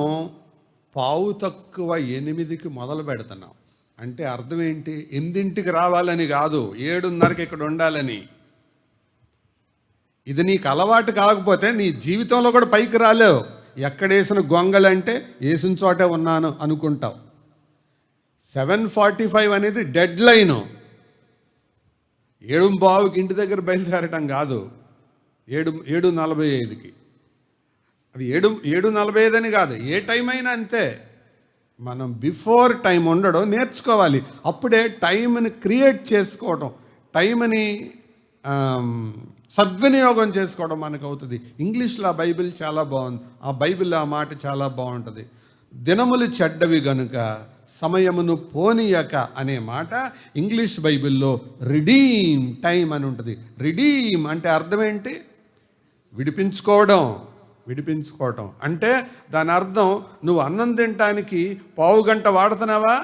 8:45 మొదలు పెడుతున్నాం అంటే అర్థం ఏంటి? 8ంటికి రావాలని కాదు, 7:30కి ఇక్కడ ఉండాలని. ఇది నీకు అలవాటు కాకపోతే నీ జీవితంలో కూడా పైకి రాలేవు. ఎక్కడేసిన గొంగళంటే వేసిన చోటే ఉన్నాను అనుకుంటావు. 7:45 అనేది డెడ్ లైను. 7:15కి ఇంటి దగ్గర బయలుదేరటం కాదు, 7:45కి. అది 7:45 అని కాదు, ఏ టైం అయినా అంతే. మనం బిఫోర్ టైం ఉండడం నేర్చుకోవాలి. అప్పుడే టైంని క్రియేట్ చేసుకోవడం, టైంని సద్వినియోగం చేసుకోవడం మనకు అవుతుంది. ఇంగ్లీష్లో ఆ బైబిల్ చాలా బాగుంది. ఆ బైబిల్లో ఆ మాట చాలా బాగుంటుంది. దినములు చెడ్డవి గనుక సమయమును పోనీయక అనే మాట ఇంగ్లీష్ బైబిల్లో రిడీమ్ టైం అని ఉంటుంది. రిడీమ్ అంటే అర్థం ఏంటి? విడిపించుకోవడం అంటే దాని అర్థం, నువ్వు అన్నం తినటానికి 1/2 గంట వాడుతున్నావా?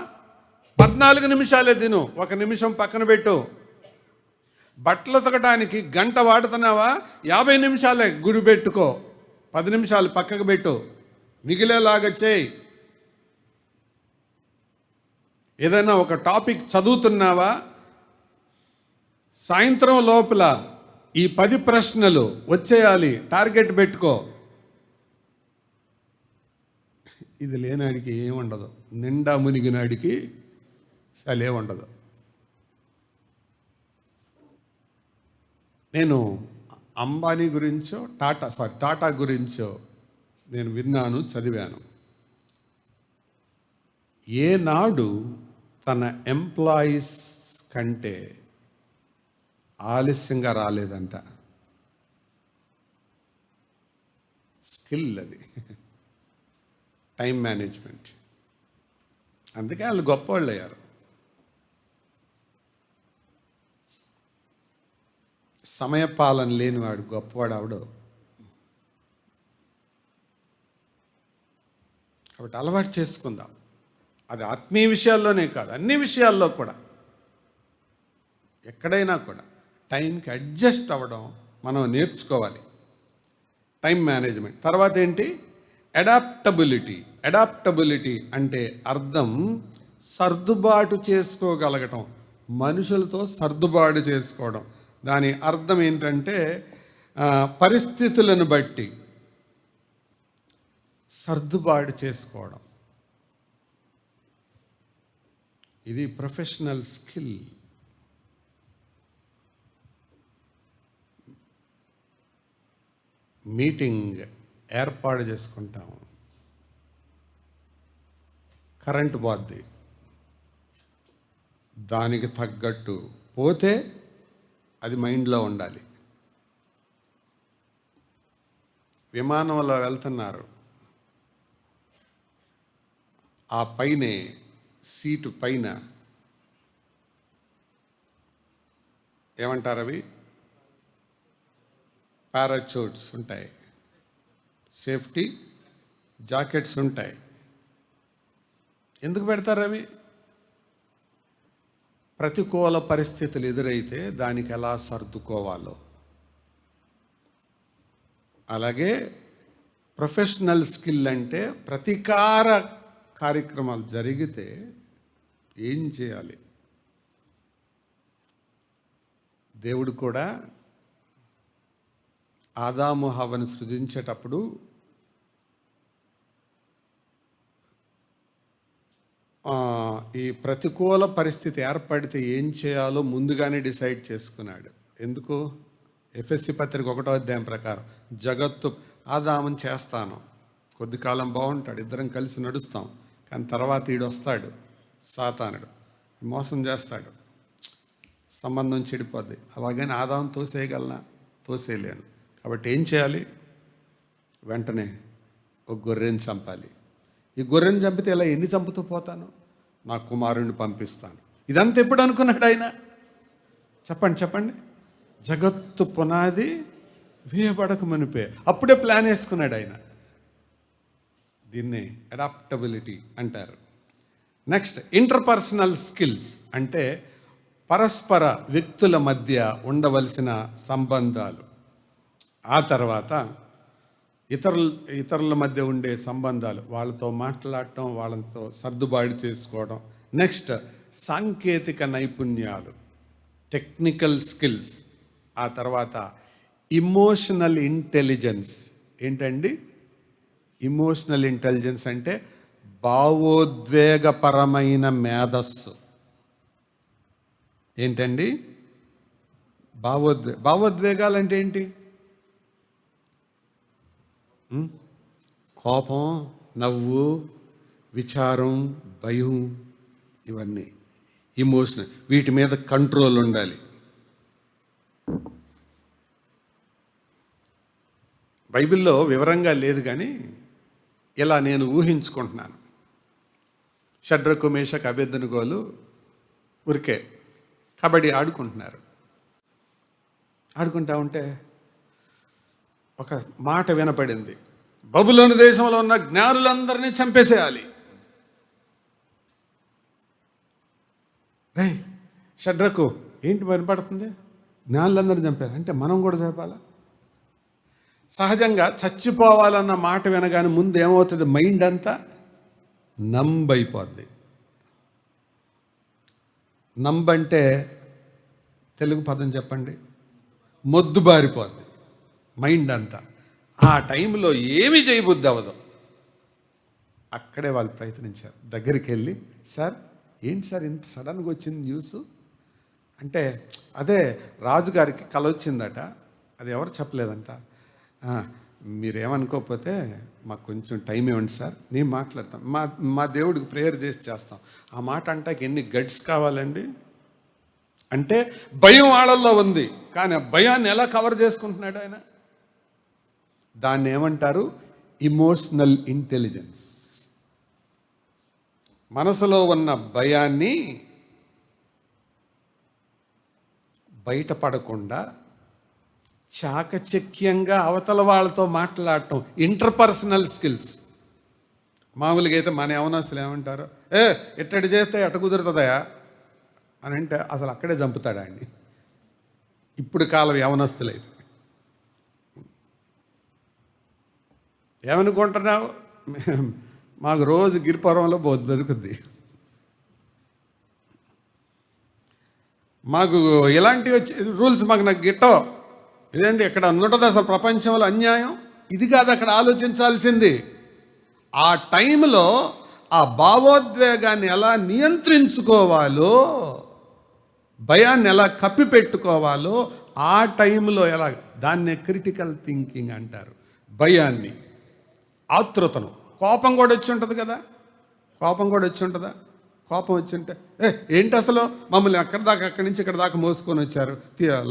14 నిమిషాలే తిను, 1 నిమిషం పక్కన పెట్టు. బట్టలు ఉతకడానికి 1 గంట వాడుతున్నావా? 50 నిమిషాలే గురి పెట్టుకో, 10 నిమిషాలు పక్కకు పెట్టు, మిగిలేలాగా చేయి. ఏదైనా ఒక టాపిక్ చదువుతున్నావా? సాయంత్రం లోపల ఈ 10 ప్రశ్నలు వచ్చేయాలి, టార్గెట్ పెట్టుకో. ఇది లేనాడికి ఏముండదు, నిండా మునిగినాడికి అసలే ఉండదు. నేను అంబానీ గురించో టాటా గురించో నేను విన్నాను, చదివాను. ఏనాడు తన ఎంప్లాయీస్ కంటే ఆలస్యంగా రాలేదంట. స్కిల్ అది, టైం మేనేజ్మెంట్. అందుకే వాళ్ళు గొప్పవాళ్ళు అయ్యారు. సమయపాలన లేనివాడు గొప్పవాడు అవడు. కాబట్టి అలవాటు చేసుకుందాం. అది ఆత్మీయ విషయాల్లోనే కాదు, అన్ని విషయాల్లో కూడా, ఎక్కడైనా కూడా టైంకి అడ్జస్ట్ అవ్వడం మనం నేర్చుకోవాలి. Time management. తర్వాత ఏంటి? అడాప్టబిలిటీ అంటే అర్థం సర్దుబాటు చేసుకోగలగటం, మనుషులతో సర్దుబాటు చేసుకోవడం. దాని అర్థం ఏంటంటే పరిస్థితులను బట్టి సర్దుబాటు చేసుకోవడం. ఇది ప్రొఫెషనల్ స్కిల్. మీటింగ్ ఏర్పాటు చేసుకుంటాము, కరెంటు పోద్ది, దానికి తగ్గట్టు పోతే అది మైండ్లో ఉండాలి. విమానంలో వెళ్తున్నారు, ఆ పైనే సీటు పైన ఏమంటారు అవి, పారాచూట్స్ ఉంటాయి, సేఫ్టీ జాకెట్స్ ఉంటాయి. ఎందుకు పెడతారు అవి? ప్రతికూల పరిస్థితులు ఎదురైతే దానికి ఎలా సర్దుకోవాలో. అలాగే ప్రొఫెషనల్ స్కిల్ అంటే ప్రతీకార కార్యక్రమాలు జరిగితే ఏం చేయాలి. దేవుడు కూడా ఆదాము హవ్వను సృజించేటప్పుడు ఈ ప్రతికూల పరిస్థితి ఏర్పడితే ఏం చేయాలో ముందుగానే డిసైడ్ చేసుకున్నాడు. ఎందుకు? ఎఫెసీ పత్రిక 1వ అధ్యాయం ప్రకారం, జగత్తు ఆదాముని చేస్తాను, కొద్ది కాలం బాగుంటాడు, ఇద్దరం కలిసి నడుస్తాం, కానీ తర్వాత ఈడు వస్తాడు, సాతానుడు మోసం చేస్తాడు, సంబంధం చెడిపోద్ది. అలాగని ఆదాము తోసేయగలనా? తోసేయలేను. కాబట్టి ఏం చేయాలి? వెంటనే ఒక గొర్రెని చంపాలి. ఈ గొర్రెని చంపితే ఇలా ఎన్ని చంపుతూ పోతాను? నా కుమారుణ్ణి పంపిస్తాను. ఇదంతా ఎప్పుడు అనుకున్నాడు ఆయన? చెప్పండి చెప్పండి. జగత్తు పునాది వేయబడక మునిపే అప్పుడే ప్లాన్ వేసుకున్నాడు ఆయన. దీన్ని అడాప్టబిలిటీ అంటారు. నెక్స్ట్ ఇంటర్పర్సనల్ స్కిల్స్ అంటే పరస్పర వ్యక్తుల మధ్య ఉండవలసిన సంబంధాలు. ఆ తర్వాత ఇతరుల మధ్య ఉండే సంబంధాలు, వాళ్ళతో మాట్లాడటం, వాళ్ళతో సర్దుబాటు చేసుకోవడం. నెక్స్ట్ సాంకేతిక నైపుణ్యాలు, టెక్నికల్ స్కిల్స్. ఆ తర్వాత ఇమోషనల్ ఇంటెలిజెన్స్. ఏంటండి ఇమోషనల్ ఇంటెలిజెన్స్ అంటే? భావోద్వేగపరమైన మేధస్సు. ఏంటండి భావోద్వేగాలు అంటే ఏంటి? కోపం, నవ్వు, విచారం, భయం, ఇవన్నీ ఇమోషనల్. వీటి మీద కంట్రోల్ ఉండాలి. బైబిల్లో వివరంగా లేదు కానీ ఇలా నేను ఊహించుకుంటున్నాను. షడ్రకు, మేషకు, అబేద్నెగోలు ఊరికే కబడ్డీ ఆడుకుంటున్నారు. ఆడుకుంటా ఉంటే ఒక మాట వినపడింది, బబులోను దేశంలో ఉన్న జ్ఞానులందరినీ చంపేసేయాలి. రే షడ్రకు, ఏంటి వినపడుతుంది? జ్ఞానులందరినీ చంపారు అంటే మనం కూడా చంపాలా? సహజంగా చచ్చిపోవాలన్న మాట వినగానే ముందు ఏమవుతుంది? మైండ్ అంతా నంబైపోద్ది. నంబంటే తెలుగు పదం చెప్పండి. మొద్దుబారిపోద్ది మైండ్ అంతా. ఆ టైంలో ఏమి చేయబుద్ధి అవ్వదు. అక్కడే వాళ్ళు ప్రయత్నించారు. దగ్గరికి వెళ్ళి, సార్ ఏంటి సార్ ఇంత సడన్గా వచ్చింది న్యూస్ అంటే, అదే రాజుగారికి కల వచ్చిందట, అది ఎవరు చెప్పలేదంట. మీరేమనుకోకపోతే మాకు కొంచెం టైం ఇవ్వండి సార్, నేను మాట్లాడతాం, మా దేవుడికి ప్రేయర్ చేస్తాం. ఆ మాట అంటాకి ఎన్ని గడ్స్ కావాలండి? అంటే భయం వాళ్ళల్లో ఉంది, కానీ ఆ భయాన్ని ఎలా కవర్ చేసుకుంటున్నాడు ఆయన? దాన్ని ఏమంటారు? Emotional intelligence. మనసులో ఉన్న భయాన్ని బయటపడకుండా చాకచక్యంగా అవతల వాళ్ళతో మాట్లాడటం, ఇంటర్పర్సనల్ స్కిల్స్. మామూలుగా అయితే మన యవనస్తులు ఏమంటారు? ఎట్టడి చేస్తే ఎట కుదురుతుందయా అని అంటే అసలు అక్కడే చంపుతాడా అండి ఇప్పుడు కాలం యవనస్తులైతే. ఏమనుకుంటున్నావు? మాకు రోజు గిరిపురంలో బోధ దొరుకుద్ది, మాకు ఇలాంటి రూల్స్ మాకు నాకు గిట్టో. ఇదేంటి ఇక్కడ ఉన్నది అసలు ప్రపంచంలో అన్యాయం? ఇది కాదు అక్కడ ఆలోచించాల్సింది. ఆ టైంలో ఆ భావోద్వేగాన్ని ఎలా నియంత్రించుకోవాలో, భయాన్ని ఎలా కప్పిపెట్టుకోవాలో, ఆ టైంలో ఎలా, దాన్నే క్రిటికల్ థింకింగ్ అంటారు. భయాన్ని, ఆతృతను. కోపం కూడా వచ్చి ఉంటుంది కదా, కోపం కూడా వచ్చి ఉంటుందా? కోపం వచ్చి ఉంటే ఏంటి అసలు మమ్మల్ని అక్కడి నుంచి ఇక్కడ దాకా మోసుకొని వచ్చారు,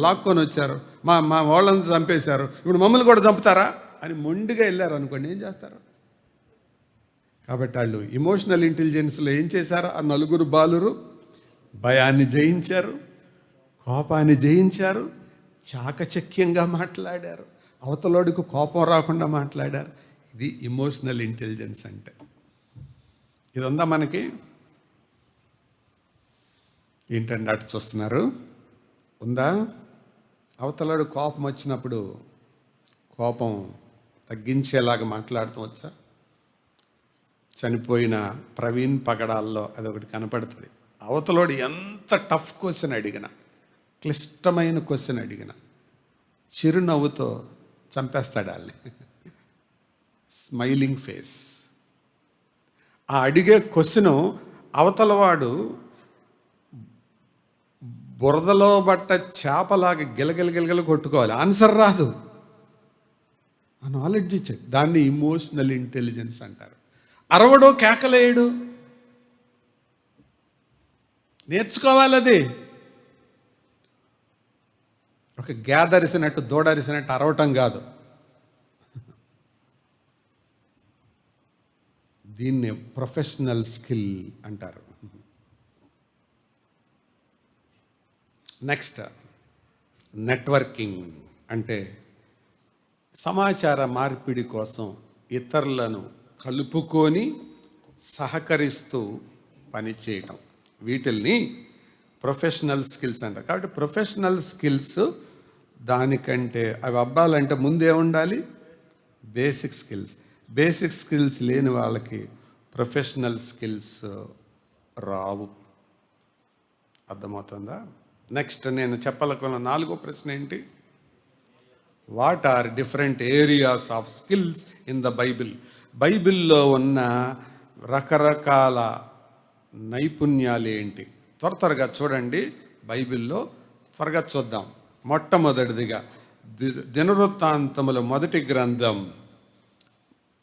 లాక్కొని వచ్చారు, మా వాళ్ళని చంపేశారు, ఇప్పుడు మమ్మల్ని కూడా చంపుతారా అని మొండిగా వెళ్ళారు అనుకోండి, ఏం చేస్తారు? కాబట్టి వాళ్ళు ఇమోషనల్ ఇంటెలిజెన్స్లో ఏం చేశారు? ఆ నలుగురు బాలురు భయాన్ని జయించారు, కోపాన్ని జయించారు, చాకచక్యంగా మాట్లాడారు, అవతలోడికి కోపం రాకుండా మాట్లాడారు. ఇది ఇమోషనల్ ఇంటెలిజెన్స్ అంటే. ఇది ఉందా మనకి? ఏంటండి అటు చూస్తున్నారు? ఉందా? అవతలాడు కోపం వచ్చినప్పుడు కోపం తగ్గించేలాగా మాట్లాడుతూ వచ్చా? చనిపోయిన ప్రవీణ్ పగడాల్లో అదొకటి కనపడుతుంది. అవతలోడు ఎంత టఫ్ క్వశ్చన్ అడిగినా, క్లిష్టమైన క్వశ్చన్ అడిగినా చిరునవ్వుతో చంపేస్తాడు వాళ్ళని. Smiling face. ఆ అడిగే క్వశ్చను అవతలవాడు బురదలో బట్ట చేపలాగా గిలగిలగిలగిల కొట్టుకోవాలి, ఆన్సర్ రాదు. ఆ నాలెడ్జ్ ఇచ్చేది, దాన్ని ఇమోషనల్ ఇంటెలిజెన్స్ అంటారు. అరవడో కేకలేయడు, నేర్చుకోవాలి. అది ఒక గ్యాదరిసినట్టు దూడరిసినట్టు అరవటం కాదు. దీన్ని ప్రొఫెషనల్ స్కిల్ అంటారు. నెక్స్ట్ నెట్వర్కింగ్ అంటే సమాచార మార్పిడి కోసం ఇతరులను కలుపుకొని సహకరిస్తూ పనిచేయటం, వీటిల్ని ప్రొఫెషనల్ స్కిల్స్ అంటారు. కాబట్టి ప్రొఫెషనల్ స్కిల్స్ దానికంటే అవి అవ్వాలంటే ముందే ఉండాలి బేసిక్ స్కిల్స్. బేసిక్ స్కిల్స్ లేని వాళ్ళకి ప్రొఫెషనల్ స్కిల్స్ రావు. అర్థమవుతుందా? నెక్స్ట్ నేను చెప్పాలనుకున్న 4వ ప్రశ్న ఏంటి? What are different areas of skills in the Bible? బైబిల్లో ఉన్న రకరకాల నైపుణ్యాలు ఏంటి? త్వరగా చూడండి, బైబిల్లో త్వరగా చూద్దాం. మొట్టమొదటిదిగా దినవృత్తాంతముల మొదటి గ్రంథం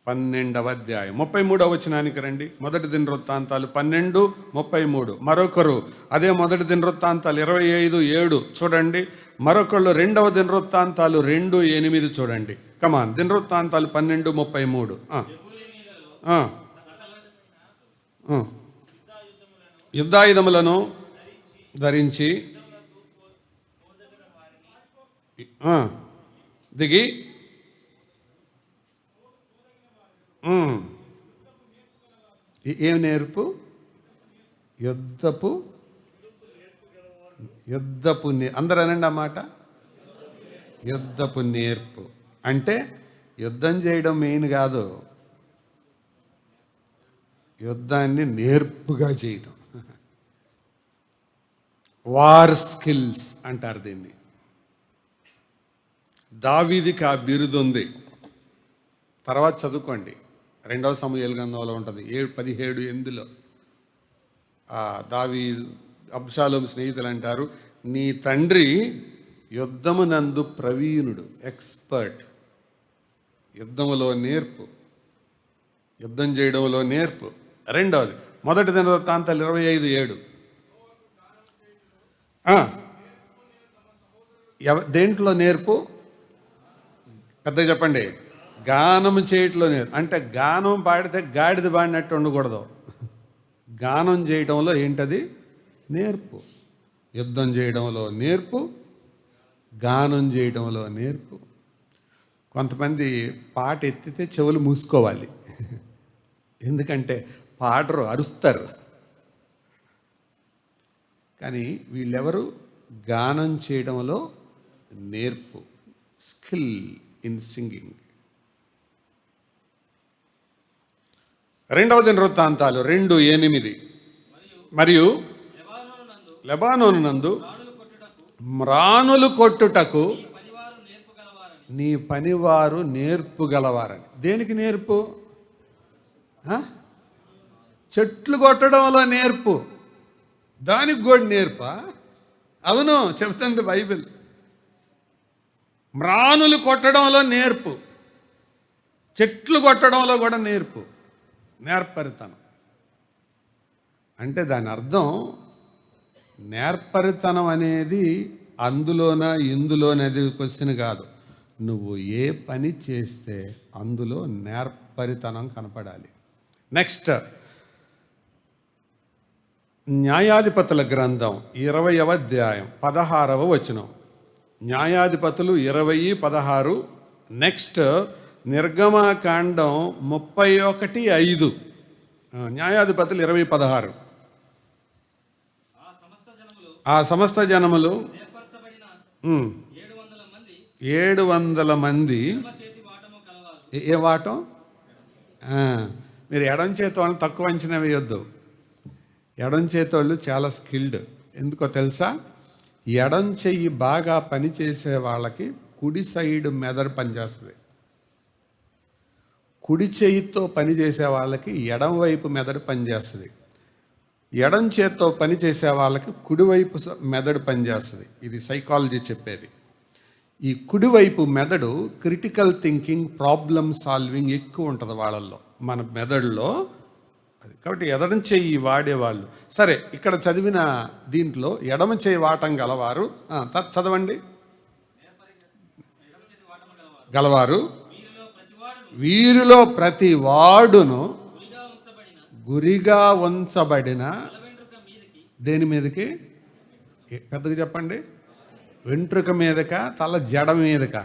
12వ అధ్యాయం 33వ వచనానికి రండి. మొదటి దినవృత్తాంతాలు 12:33. మరొకరు అదే మొదటి దినవృత్తాంతాలు 25:7 చూడండి. మరొకళ్ళు 2వ దినవృత్తాంతాలు 2:8 చూడండి. కమాన్, దినవృత్తాంతాలు 12:33. యుద్ధాయుధములను ధరించి దిగి ఏం నేర్పు? యుద్ధపు అందరూ అనండి ఆ మాట. యుద్ధపు నేర్పు అంటే యుద్ధం చేయడం మెయిన్ కాదు, యుద్ధాన్ని నేర్పుగా చేయడం. వార్ స్కిల్స్ అంటారు దీన్ని. దావీదుకి ఆ బిరుదు ఉంది. తర్వాత చదువుకోండి, 2వ సమూయేలు గ్రంథంలో ఉంటుంది 17:8. దావీదు అబ్షాలోము స్నేహితులు అంటారు, నీ తండ్రి యుద్ధమునందు ప్రవీణుడు, ఎక్స్పర్ట్. యుద్ధములో నేర్పు, యుద్ధం చేయడంలో నేర్పు. 2వది మొదటి దినవృత్తాంతాలు 25:7. దేంట్లో నేర్పు? పెద్దగా చెప్పండి. గానం చేయటంలో నేర్పు. అంటే గానం పాడితే గాడిద పాడినట్టు ఉండకూడదు. గానం చేయడంలో ఏంటది? నేర్పు. యుద్ధం చేయడంలో నేర్పు, గానం చేయడంలో నేర్పు. కొంతమంది పాట ఎత్తితే చెవులు మూసుకోవాలి, ఎందుకంటే పాడరు, అరుస్తారు. కానీ వీళ్ళెవరు? గానం చేయడంలో నేర్పు, స్కిల్ ఇన్ సింగింగ్. 2వ దినవృత్తాంతాలు 2:8. మరియు లెబానోను నందు మ్రానులు కొట్టుటకు నీ పనివారు నేర్పుగలవారని. దేనికి నేర్పు? చెట్లు కొట్టడంలో నేర్పు, దానికి కూడా నేర్పా? అవును, చెప్తుంది బైబిల్. మ్రానులు కొట్టడంలో నేర్పు, చెట్లు కొట్టడంలో కూడా నేర్పు. నేర్పరితనం అంటే దాని అర్థం, నేర్పరితనం అనేది అందులోనా ఇందులోనేది క్వశ్చన్ కాదు. నువ్వు ఏ పని చేస్తే అందులో నేర్పరితనం కనపడాలి. నెక్స్ట్ న్యాయాధిపతుల గ్రంథం 20వ అధ్యాయం 16వ వచనం. న్యాయాధిపతులు 20:16. నెక్స్ట్ నిర్గమకాండం 31:5. న్యాయాధిపతులు 20:16. ఆ సమస్త జనములు 700 మంది. ఏ వాటం? మీరు ఎడం చేతోళ్ళని తక్కువ అంచనా వేయొద్దు. ఎడం చేతోళ్ళు చాలా స్కిల్డ్. ఎందుకో తెలుసా? ఎడం చెయ్యి బాగా పనిచేసే వాళ్ళకి కుడి సైడ్ మెదడు పనిచేస్తుంది. కుడి చెయ్యితో పనిచేసే వాళ్ళకి ఎడం వైపు మెదడు పనిచేస్తుంది. ఎడం చేత్తో పనిచేసే వాళ్ళకి కుడివైపు మెదడు పనిచేస్తుంది. ఇది సైకాలజీ చెప్పేది. ఈ కుడివైపు మెదడు క్రిటికల్ థింకింగ్, ప్రాబ్లమ్ సాల్వింగ్ ఎక్కువ ఉంటుంది వాళ్ళల్లో, మన మెదడులో. అది కాబట్టి ఎడమ చెయ్యి వాడేవాళ్ళు. సరే, ఇక్కడ చదివిన దీంట్లో ఎడమ చెయ్యి వాటం గలవారు చదవండి. గలవారు వీరిలో ప్రతి వాడును గురిగా ఉంచబడిన దేని మీదకి? పెద్దగా చెప్పండి. వెంట్రుక మీదక, తల జడ మీదక.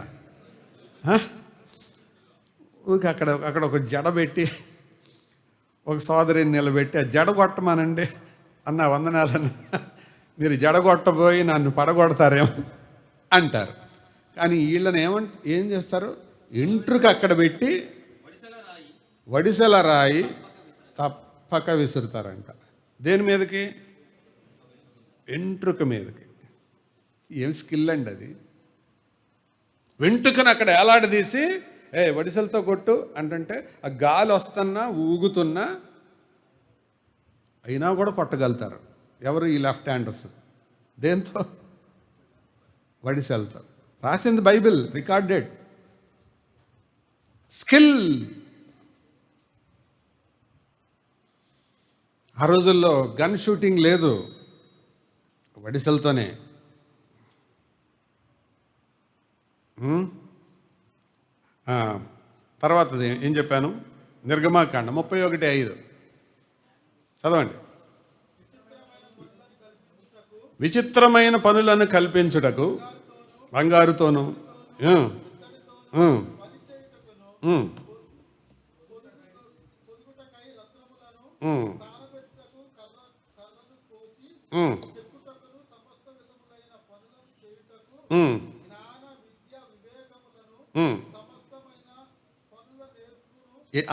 ఊరికి అక్కడ అక్కడ ఒక జడ పెట్టి ఒక సోదరిని నిలబెట్టి ఆ జడ కొట్టమానండి అన్న, వందనాలన్న, మీరు జడ కొట్టబోయి నన్ను పడగొడతారేమో అంటారు. కానీ వీళ్ళని ఏం చేస్తారు? వెంట్రుక అక్కడ పెట్టి వడిసెల రాయి తప్పక విసురుతారంట. దేని మీదకి? వెంట్రుక మీదకి. ఏం స్కిల్ అండి అది! వెంట్రుకను అక్కడ ఏలాడదీసి వడిసెలతో కొట్టు అంటుంటే ఆ గాలి వస్తున్నా ఊగుతున్నా అయినా కూడా కొట్టగలుగుతారు. ఎవరు? ఈ లెఫ్ట్ హ్యాండర్స్. దేంతో? వడిసెలతో. రాసింది బైబిల్, రికార్డెడ్. స్కిల్. ఆ రోజుల్లో గన్ షూటింగ్ లేదు, వడిసెలతోనే. తర్వాతది ఏం చెప్పాను? నిర్గమాకాండ 31:5 చదవండి. విచిత్రమైన పనులను కల్పించుటకు బంగారుతోను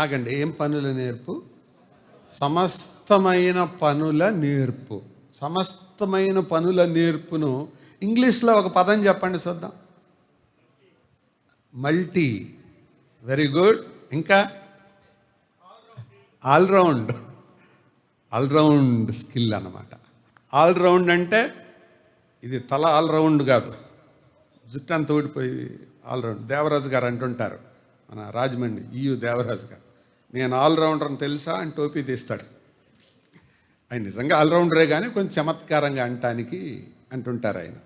ఆగండి. ఏం పనుల నేర్పు? సమస్తమైన పనుల నేర్పు. సమస్తమైన పనుల నేర్పును ఇంగ్లీష్లో ఒక పదం చెప్పండి చూద్దాం. మల్టీ. Very good. ఇంకా ఆల్రౌండ్. ఆల్రౌండ్ స్కిల్ అన్నమాట. ఆల్రౌండ్ అంటే ఇది తల ఆల్రౌండ్ కాదు, జుట్టు అంత ఊడిపోయి ఆల్రౌండ్. దేవరాజు గారు అంటుంటారు, మన రాజమండ్రి దేవరాజు గారు, నేను ఆల్రౌండర్ అని తెలుసా అని టోపీ తీస్తాడు. ఆయన నిజంగా ఆల్రౌండరే కానీ కొంచెం చమత్కారంగా అంటానికి అంటుంటారు ఆయన.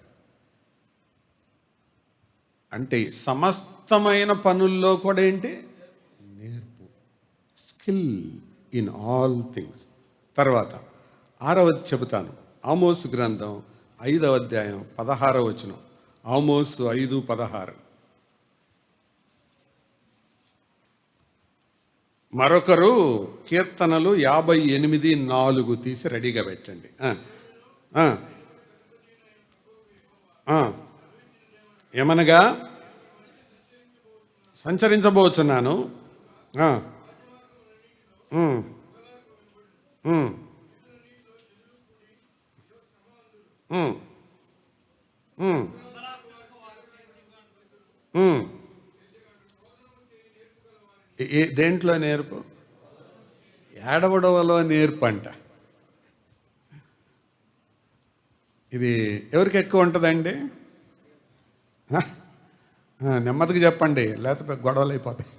అంటే సమస్తమైన పనుల్లో కూడా ఏంటి? నేర్పు. Skill in all things. తర్వాత 6వది చెబుతాను. ఆమోసు గ్రంథం 5వ అధ్యాయం 16వ వచనం. ఆమోసు 5:16. మరొకరు కీర్తనలు 58:4 తీసి రెడీగా పెట్టండి. ఏమనగా సంచరించబోతున్నాను, దేంట్లో నేర్పు? ఏడవడవలో నేర్పు అంట. ఇది ఎవరికి ఎక్కువ ఉంటుందండి? నెమ్మదిగా చెప్పండి, లేకపోతే గొడవలు అయిపోతాయి.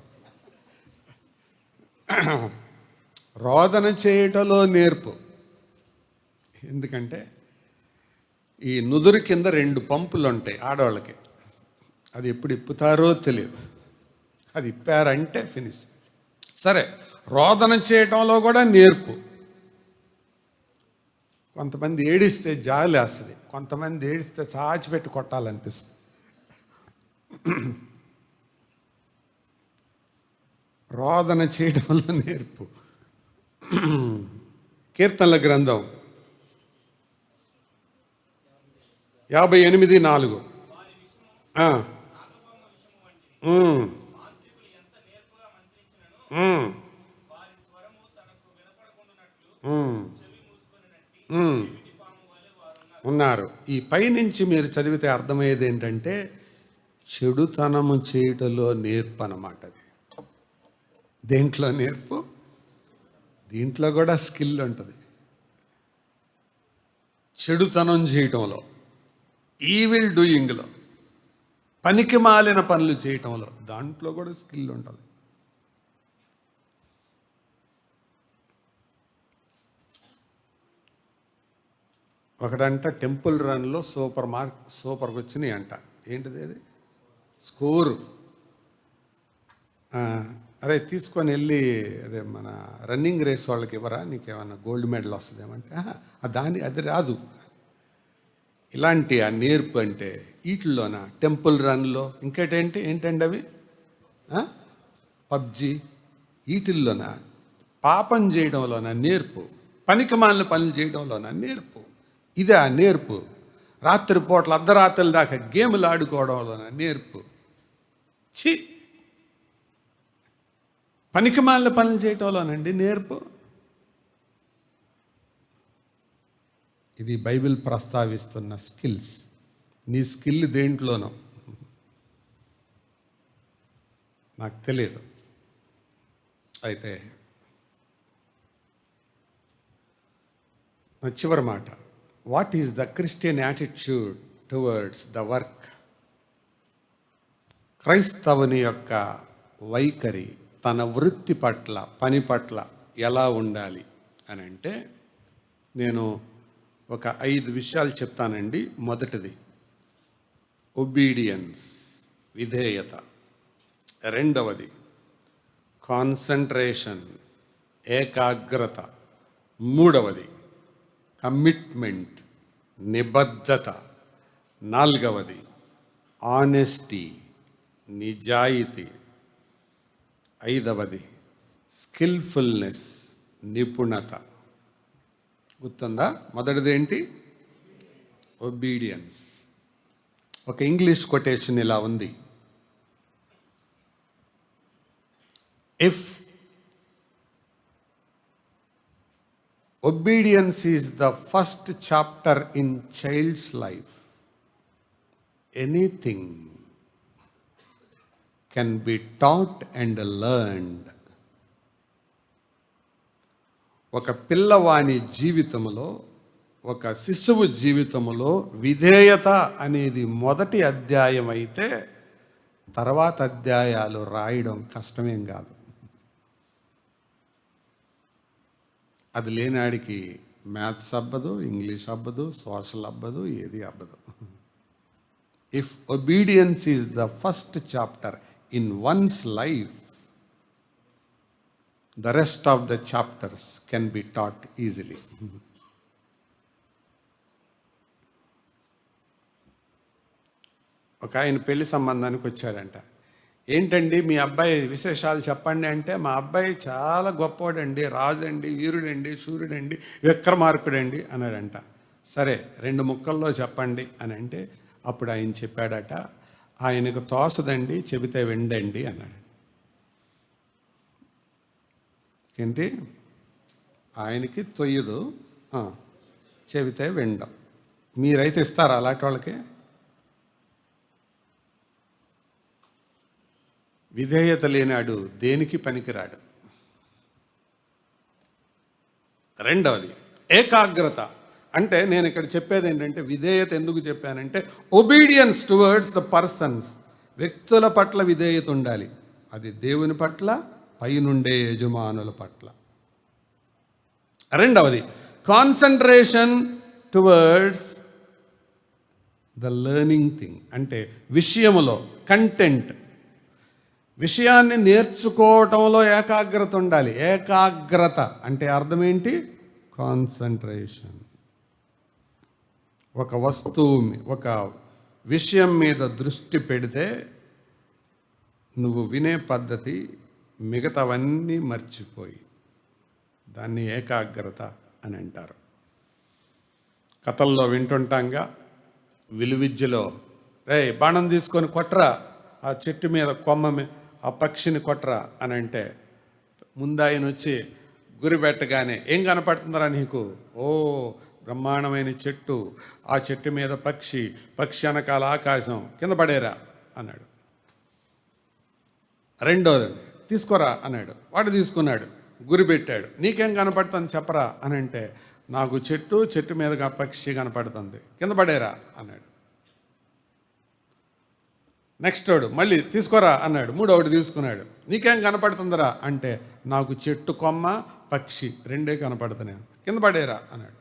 రోదన చేయటంలో నేర్పు. ఎందుకంటే ఈ నుదురు కింద 2 పంపులు ఉంటాయి ఆడవాళ్ళకి. అది ఎప్పుడు ఇప్పుతారో తెలియదు. అది ఇప్పారంటే ఫినిష్. సరే, రోదన చేయటంలో కూడా నేర్పు. కొంతమంది ఏడిస్తే జాలి వేస్తుంది, కొంతమంది ఏడిస్తే చాచిపెట్టి కొట్టాలనిపిస్తుంది. రోదన చేయడంలో నేర్పు. కీర్తనల గ్రంథం 58:4. ఉన్నారు. ఈ పైనుంచి మీరు చదివితే అర్థమయ్యేది ఏంటంటే చెడుతనము చేయటంలో నేర్పు అన్నమాట. అది దేంట్లో నేర్పు? దీంట్లో కూడా స్కిల్ ఉంటుంది. చెడుతనం చేయటంలో, ఈవిల్ డూయింగ్లో, పనికి మాలిన పనులు చేయటంలో, దాంట్లో కూడా స్కిల్ ఉంటుంది. ఒకటంట టెంపుల్ రన్లో సూపర్గా వచ్చినాయి అంట. ఏంటిది అది? స్కోరు. అరే తీసుకొని వెళ్ళి అదే మన రన్నింగ్ రేస్ వాళ్ళకి ఇవ్వరా, నీకేమన్నా గోల్డ్ మెడల్ వస్తుందేమంటే అది రాదు. ఇలాంటి ఆ నేర్పు అంటే వీటిల్లోన టెంపుల్ రన్లో ఏంటండి అవి పబ్జి వీటిల్లోన పాపం చేయడంలోన నేర్పు, పనికిమాలిన పనులు చేయడంలోన నేర్పు. ఇదే ఆ నేర్పు. రాత్రిపూట్ల అర్ధరాత్రుల దాకా గేములు ఆడుకోవడంలోన నేర్పు. చి పనికిమాలిన పనులు చేయటంలోనండి నేర్పు. ఇది బైబిల్ ప్రస్తావిస్తున్న స్కిల్స్. నీ స్కిల్ దేంట్లోనో నాకు తెలియదు. అయితే చివరి మాట, what is the Christian attitude towards the work? క్రైస్తవుని యొక్క వైఖరి తన వృత్తి పట్ల, పని పట్ల ఎలా ఉండాలి అని అంటే, నేను ఒక 5 విషయాలు చెప్తానండి. మొదటిది ఒబీడియన్స్, విధేయత. రెండవది కాన్సంట్రేషన్, ఏకాగ్రత. మూడవది కమిట్మెంట్, నిబద్ధత. నాలుగవది ఆనెస్టీ, నిజాయితీ. ఐదవది స్కిల్ఫుల్నెస్, నిపుణత. గుర్తుందా? మొదటిది ఏంటి? ఒబీడియన్స్. ఒక ఇంగ్లీష్ కొటేషన్ ఇలా ఉంది, if obedience is the first chapter in child's life, anything can be taught and learned. ఒక పిల్లవాని జీవితంలో, ఒక శిశువు జీవితంలో విధేయత అనేది మొదటి అధ్యాయం అయితే తర్వాత అధ్యాయాలు రాయడం కష్టమేం కాదు. అది లేనాడికి మ్యాథ్స్ అబ్బదు, ఇంగ్లీష్ అబ్బదు, సోషల్ అబ్బదు, ఏది అబ్బదు. If obedience is the first chapter in one's life, the rest of the chapters can be taught easily. ఒక ఆయన పెళ్లి సంబంధానికి వచ్చాడంట. ఏంటండి మీ అబ్బాయి విశేషాలు చెప్పండి అంటే, మా అబ్బాయి చాలా గొప్పవాడండి, రాజండి, వీరుడండి, సూర్యుడండి, విక్రమార్కుడండి అన్నాడంట. సరే 2 ముక్కల్లో చెప్పండి అని అంటే, అప్పుడు ఆయన చెప్పాడట, ఆయనకు తోసదండి, చెబితే వెండండి అన్నాడు. ఏంటి? ఆయనకి తొయ్యదు, చెబితే వెండం. మీరైతే ఇస్తారా అలాంటి వాళ్ళకి? విధేయత లేనాడు దేనికి పనికిరాడు. రెండవది ఏకాగ్రత. అంటే నేను ఇక్కడ చెప్పేది ఏంటంటే, విధేయత ఎందుకు చెప్పానంటే, ఒబీడియన్స్ టువర్డ్స్ ద పర్సన్స్, వ్యక్తుల పట్ల విధేయత ఉండాలి. అది దేవుని పట్ల, పైనుండే యజమానుల పట్ల. రెండవది concentration towards the learning thing. అంటే విషయములో, కంటెంట్, విషయాన్ని నేర్చుకోవటంలో ఏకాగ్రత ఉండాలి. ఏకాగ్రత అంటే అర్థం ఏంటి? కాన్సంట్రేషన్. ఒక వస్తువు, ఒక విషయం మీద దృష్టి పెడితే నువ్వు వినే పద్ధతి మిగతావన్నీ మర్చిపోయి, దాన్ని ఏకాగ్రత అని అంటారు. కథల్లో వింటుంటాంగా, విలువిద్యలో రే బాణం తీసుకొని కొట్రా, ఆ చెట్టు మీద కొమ్మ ఆ పక్షిని కొట్రా అని అంటే, ముందు ఆయన వచ్చి గురి పెట్టగానే ఏం కనపడుతుందరా నీకు? ఓ బ్రహ్మాండమైన చెట్టు, ఆ చెట్టు మీద పక్షి, పక్షి వెనకాల ఆకాశం, కింద పడేరా అన్నాడు. రెండోది తీసుకోరా అన్నాడు. వాడు తీసుకున్నాడు, గురి పెట్టాడు. నీకేం కనపడుతుంది చెప్పరా అని అంటే, నాకు చెట్టు, చెట్టు మీదగా పక్షి కనపడుతుంది, కింద పడేరా అన్నాడు. నెక్స్ట్ వాడు మళ్ళీ తీసుకోరా అన్నాడు. మూడోవాడు తీసుకున్నాడు. నీకేం కనపడుతుందిరా అంటే, నాకు చెట్టు, కొమ్మ, పక్షి రెండే కనపడుతున్నాను, కింద పడేరా అన్నాడు.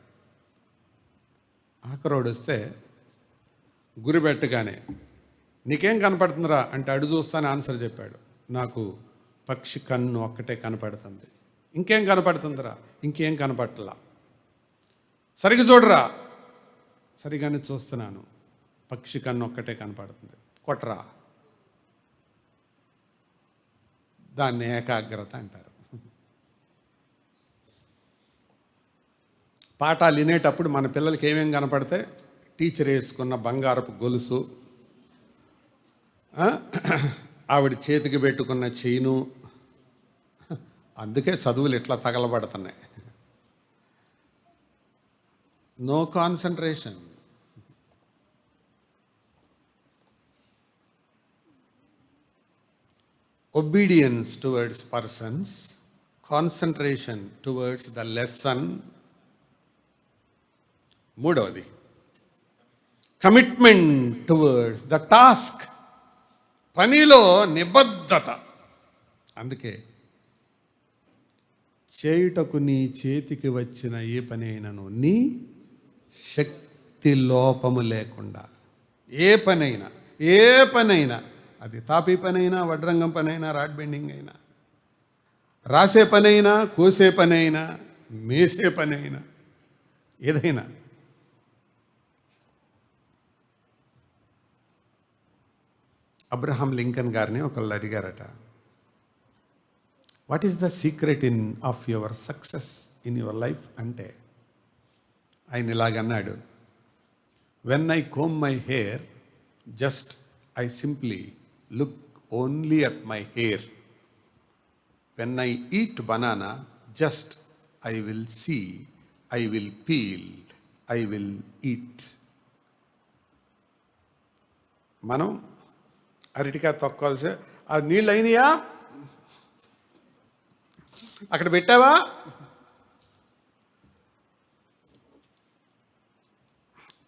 ఆఖరోడు వస్తే గురి పెట్టగానే నీకేం కనపడుతుందిరా అంటే, అడు చూస్తానే ఆన్సర్ చెప్పాడు. నాకు పక్షి కన్ను ఒక్కటే కనపడుతుంది. ఇంకేం కనపడుతుందిరా? ఇంకేం కనపడలా. సరిగ్గా చూడరా, సరిగానే చూస్తున్నాను, పక్షి కన్ను ఒక్కటే కనపడుతుంది, కొట్రా. దాన్ని ఏకాగ్రత అంటారు. పాఠాలు వినేటప్పుడు మన పిల్లలకి ఏమేమి కనపడితే, టీచర్ వేసుకున్న బంగారపు గొలుసు, ఆవిడ చేతికి పెట్టుకున్న చైను, అందుకే చదువులు ఇట్లా తగలబడుతున్నాయి. No concentration. Obedience towards persons, concentration towards the lesson. మూడవది కమిట్మెంట్ టువర్డ్స్ ద టాస్క్, పనిలో నిబద్ధత. అందుకే చేయుటకు నీ చేతికి వచ్చిన ఏ పని అయినను నీ శక్తి లోపము లేకుండా, ఏ పనైనా అది తాపీ పనైనా, వడ్రంగం పనైనా, రాడ్ బెండింగ్ అయినా, రాసే పనైనా, కోసే పనైనా, మేసే పనైనా, ఏదైనా అబ్రహాం లింకన్ గారిని ఒకళ్ళు అడిగారట, what is the secret of your success in your life అంటే, ఆయన ఇలాగన్నాడు, when I comb my hair just I simply look only at my hair. When I eat banana just I will see, I will peel, I will eat. మనం అరటికాయ తొక్కాల్సి, ఆ నీళ్ళు అయినాయా, అక్కడ పెట్టావా,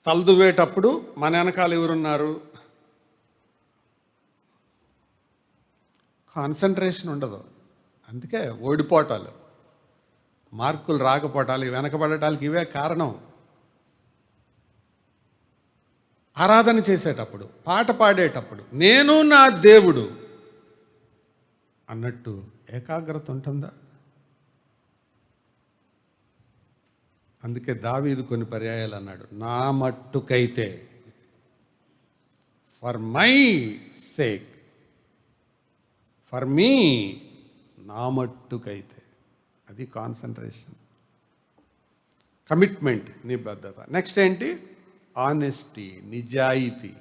తలదువ్వేటప్పుడు మన వెనకాల ఎవరున్నారు, కాన్సన్ట్రేషన్ ఉండదు. అందుకే ఓడిపోవటాలు, మార్కులు రాకపోవటాలు, వెనకబడటానికి ఇవే కారణం. ఆరాధన చేసేటప్పుడు, పాట పాడేటప్పుడు నేను నా దేవుడు అన్నట్టు ఏకాగ్రత ఉంటుందా? అందుకే దావీదు కొన్ని పర్యాయాలు అన్నాడు, నా మట్టుకైతే, for my sake, for me, నా మట్టుకైతే. అది కాన్సన్ట్రేషన్, కమిట్మెంట్, నిబద్ధత. నెక్స్ట్ ఏంటి? ఆనెస్టీ, నిజాయితీ.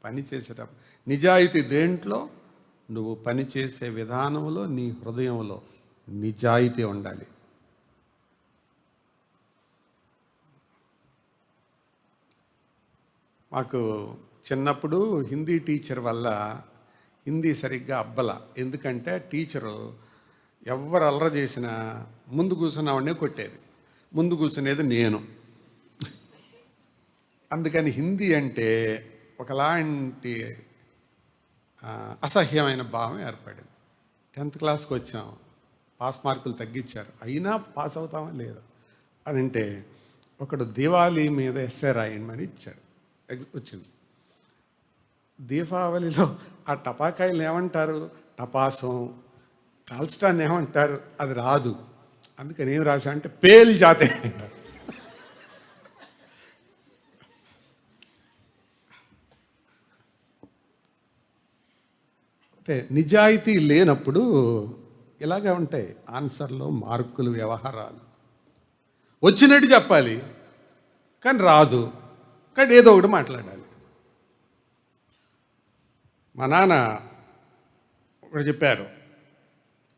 పని చేసేటప్పుడు నిజాయితీ. దేంట్లో? నువ్వు పని చేసే విధానంలో, నీ హృదయంలో నిజాయితీ ఉండాలి. మాకు చిన్నప్పుడు హిందీ టీచర్ వల్ల హిందీ సరిగ్గా అబ్బల. ఎందుకంటే టీచరు ఎవరు అల్లరి చేసినా ముందు కూర్చున్నవాడినే కొట్టేది, ముందు కూర్చునేది నేను. అందుకని హిందీ అంటే ఒకలాంటి అసహ్యమైన భావం ఏర్పడింది. 10th క్లాస్కి వచ్చాం, పాస్ మార్కులు తగ్గించారు, అయినా పాస్ అవుతామా లేదా అని అంటే, ఒకడు దివాళీ మీద ఎస్సే రాయమని ఇచ్చాడు, వచ్చింది. దీపావళిలో ఆ టపాకాయలు ఏమంటారు, టపాసం, కాల్స్టాన్ ఏమంటారు, అది రాదు. అందుకని ఏం రాశా అంటే పేల్ జాతే. అంటే నిజాయితీ లేనప్పుడు ఇలాగే ఉంటాయి ఆన్సర్లు, మార్కులు, వ్యవహారాలు. వచ్చినట్టు చెప్పాలి కానీ రాదు, కానీ ఏదో ఒకటి మాట్లాడాలి. మా నాన్న ఒకటి చెప్పారు,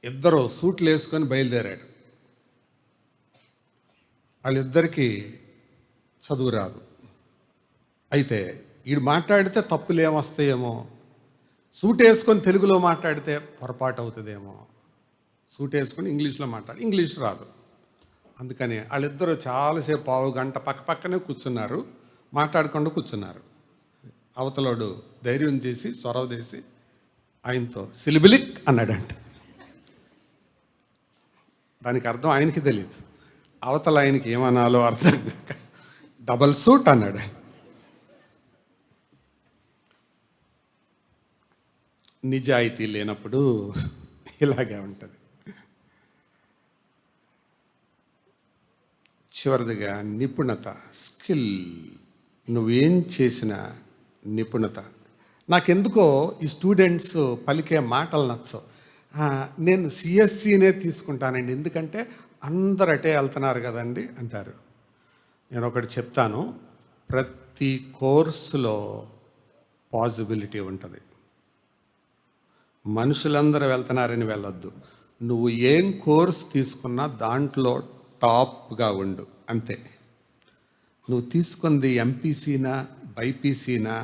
ఇద్దరు సూట్లు వేసుకొని బయలుదేరాడు. వాళ్ళిద్దరికీ చదువు రాదు. అయితే వీడు మాట్లాడితే తప్పులు ఏమొస్తాయేమో, సూట్ వేసుకొని తెలుగులో మాట్లాడితే పొరపాటు అవుతుందేమో, సూట్ వేసుకొని ఇంగ్లీష్లో ఇంగ్లీష్ రాదు. అందుకని వాళ్ళిద్దరూ చాలాసేపు, పావు గంట పక్కనే కూర్చున్నారు, మాట్లాడకుండా కూర్చున్నారు. అవతలోడు ధైర్యం చేసి, చొరవ చేసి ఆయనతో సిలిబిలిక్ అన్నాడంట. దానికి అర్థం ఆయనకి తెలియదు, అవతల ఆయనకి ఏమనాలో అర్థం కాక డబల్ సూట్ అన్నాడు. నిజాయితీ లేనప్పుడు ఇలాగే ఉంటుంది. చివరిదిగా నిపుణత, స్కిల్ నువ్వేం చేసిన నిపుణత. నాకెందుకో ఈ స్టూడెంట్స్ పలికే మాటలు నచ్చవు. నేను సిఎస్సినే తీసుకుంటానండి, ఎందుకంటే అందరు అటే వెళ్తున్నారు కదండి అంటారు. నేను ఒకటి చెప్తాను, ప్రతి కోర్సులో పాజిబిలిటీ ఉంటుంది. మనుషులందరూ వెళ్తున్నారని వెళ్ళొద్దు. నువ్వు ఏం కోర్స్ తీసుకున్నా దాంట్లో టాప్గా ఉండు, అంతే. నువ్వు తీసుకుంది ఎంపీసీనా, బైపీసీనా,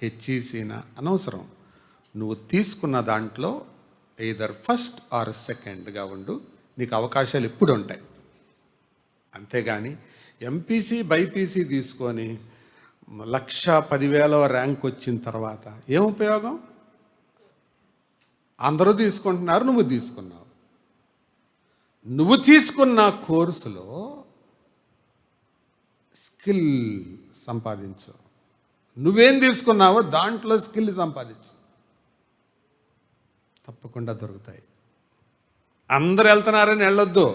హెచ్ఈసీనా అనవసరం. నువ్వు తీసుకున్న దాంట్లో ఎయిదర్ ఫస్ట్ ఆర్ సెకండ్గా ఉండు, నీకు అవకాశాలు ఎప్పుడు ఉంటాయి. అంతేగాని ఎంపీసీ బైపీసీ తీసుకొని 1,10,000 ర్యాంక్ వచ్చిన తర్వాత ఏం ఉపయోగం? అందరూ తీసుకుంటున్నారు, నువ్వు తీసుకున్నావు. నువ్వు తీసుకున్న కోర్సులో స్కిల్ సంపాదించు. నువ్వేం తీసుకున్నావో దాంట్లో స్కిల్ సంపాదించు, తప్పకుండా దొరుకుతాయి. అందరు వెళ్తున్నారని వెళ్ళొద్దు.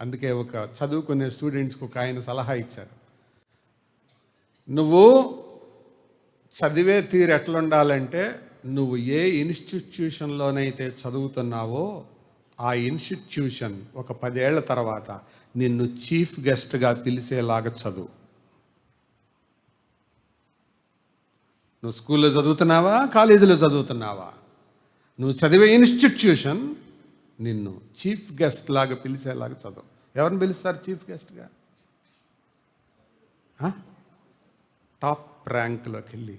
అందుకే ఒక చదువుకునే స్టూడెంట్స్కి ఒక ఆయన సలహా ఇచ్చారు, నువ్వు చదివే తీరు ఎట్లుండాలంటే, నువ్వు ఏ ఇన్స్టిట్యూషన్లోనైతే చదువుతున్నావో ఆ ఇన్స్టిట్యూషన్ ఒక 10 ఏళ్ల తర్వాత నిన్ను చీఫ్ గెస్ట్గా పిలిచేలాగా చదువు. నువ్వు స్కూల్లో చదువుతున్నావా, కాలేజీలో చదువుతున్నావా, నువ్వు చదివే ఇన్స్టిట్యూషన్ నిన్ను చీఫ్ గెస్ట్ లాగా పిలిచేలాగా చదువు. ఎవరిని పిలుస్తారు చీఫ్ గెస్ట్గా? టాప్ ర్యాంక్లోకి వెళ్ళి.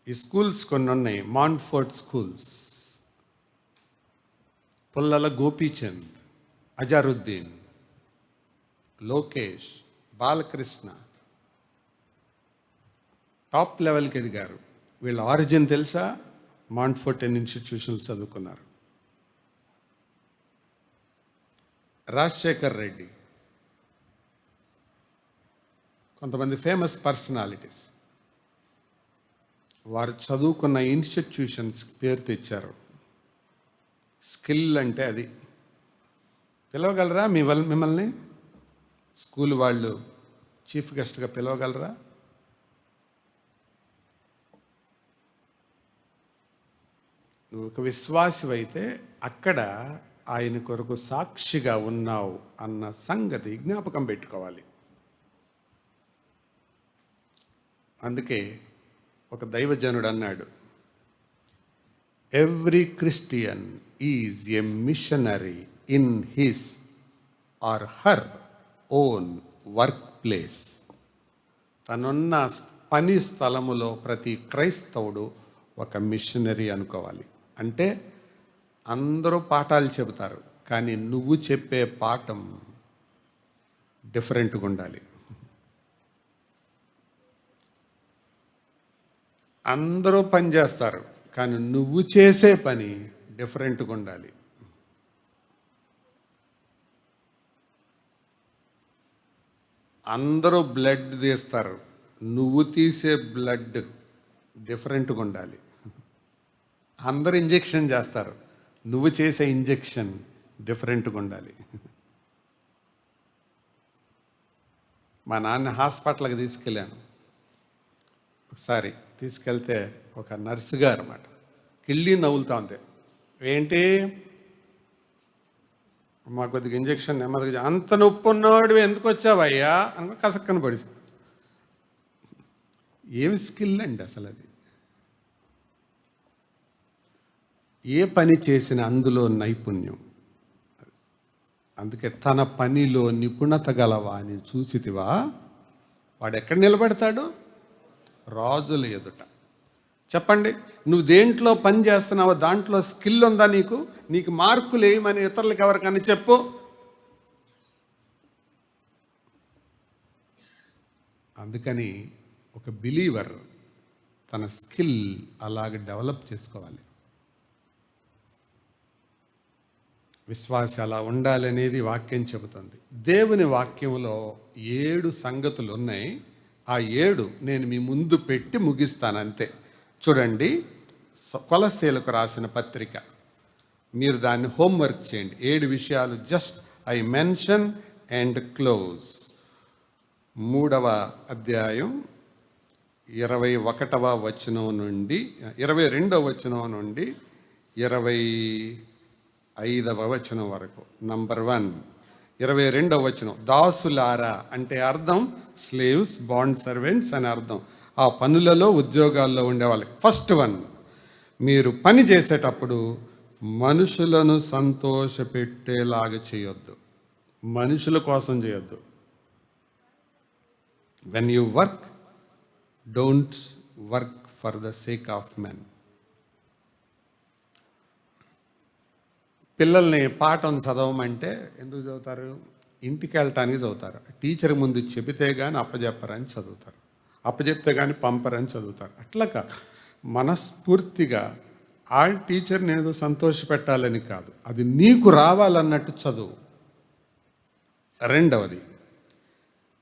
ఈ స్కూల్స్ కొన్ని ఉన్నాయి, మాన్ఫోర్ట్ స్కూల్స్, పుల్లల గోపీచంద్, అజరుద్దీన్, లోకేష్, బాలకృష్ణ టాప్ లెవెల్కి ఎదిగారు. వీళ్ళ ఆరిజిన్ తెలుసా? మాన్ఫోర్ట్ ఇన్స్టిట్యూషన్లు చదువుకున్నారు. రాజశేఖర్ రెడ్డి, కొంతమంది ఫేమస్ పర్సనాలిటీస్, వారు చదువుకున్న ఇన్స్టిట్యూషన్స్ పేరు తెచ్చారు. స్కిల్ అంటే అది. పిలవగలరా మిమ్మల్ని స్కూల్ వాళ్ళు చీఫ్ గెస్ట్గా పిలవగలరా? నువ్వు ఒక విశ్వాసమైతే అక్కడ ఆయన కొరకు సాక్షిగా ఉన్నావు అన్న సంగతి జ్ఞాపకం పెట్టుకోవాలి. అందుకే ఒక దైవజనుడు అన్నాడు, every Christian is a missionary in his or her own work place. తనున్న పని స్థలములో ప్రతి క్రైస్తవుడు ఒక మిషనరీ అనుకోవాలి. అంటే అందరూ పాఠాలు చెబుతారు, కానీ నువ్వు చెప్పే పాఠం డిఫరెంట్గా ఉండాలి. అందరూ పని చేస్తారు, కానీ నువ్వు చేసే పని డిఫరెంట్గా ఉండాలి. అందరూ బ్లడ్ తీస్తారు, నువ్వు తీసే బ్లడ్ డిఫరెంట్గా ఉండాలి. అందరూ ఇంజెక్షన్ చేస్తారు, నువ్వు చేసే ఇంజెక్షన్ డిఫరెంట్గా ఉండాలి. మా నాన్న హాస్పిటల్కి తీసుకెళ్ళాను. ఒకసారి తీసుకెళ్తే ఒక నర్సు గారు అన్నమాట కిళ్ళి నవ్వులుతా ఉంది. ఏంటి మా కొద్దిగా ఇంజెక్షన్ నెమ్మదిగా, అంత నొప్పి ఉన్నవాడు ఎందుకు వచ్చావయ్యా అనుకో కసక్కన పడి. ఏమి స్కిల్ అండి అసలు అది? ఏ పని చేసిన అందులో నైపుణ్యం. అందుకే తన పనిలో నిపుణత గలవా అని చూసితివా, వాడు ఎక్కడ నిలబెడతాడు? రాజుల ఎదుట. చెప్పండి, నువ్వు దేంట్లో పని చేస్తున్నావో దాంట్లో స్కిల్ ఉందా? నీకు మార్కులు వేయమని ఇతరులకు ఎవరికన్నా చెప్పు. అందుకని ఒక బిలీవర్ తన స్కిల్ అలాగే డెవలప్ చేసుకోవాలి. విశ్వాసం అలా ఉండాలనేది వాక్యం చెబుతుంది. దేవుని వాక్యంలో 7 సంగతులు ఉన్నాయి. ఆ 7 నేను మీ ముందు పెట్టి ముగిస్తాను అంతే. చూడండి, కొలస్సీలకు రాసిన పత్రిక, మీరు దాన్ని హోంవర్క్ చేయండి. 7 విషయాలు just I mention and close. 3వ అధ్యాయం 21వ వచనం నుండి 22వ వచనం నుండి 25వ వచనం వరకు. నంబర్ 1, 22వ వచనం. దాసులారా అంటే అర్థం స్లేవ్స్, బాండ్ సర్వెంట్స్ అని అర్థం. ఆ పనులలో ఉద్యోగాల్లో ఉండేవాళ్ళకి. ఫస్ట్ 1, మీరు పని చేసేటప్పుడు మనుషులను సంతోషపెట్టేలాగా చేయొద్దు. మనుషుల కోసం చేయొద్దు. When you work, don't work for the sake of men. పిల్లల్ని పాఠం చదవమంటే ఎందుకు చదువుతారు? ఇంటికి వెళ్ళటానికి చదువుతారు. టీచర్ ముందు చెబితే కానీ అప్పచెప్పరని చదువుతారు, అప్పచెప్తే కానీ పంపరని చదువుతారు. అట్లా కాదు, మనస్ఫూర్తిగా ఆ టీచర్ని ఏదో సంతోషపెట్టాలని కాదు, అది నీకు రావాలన్నట్టు చదువు. 2వది,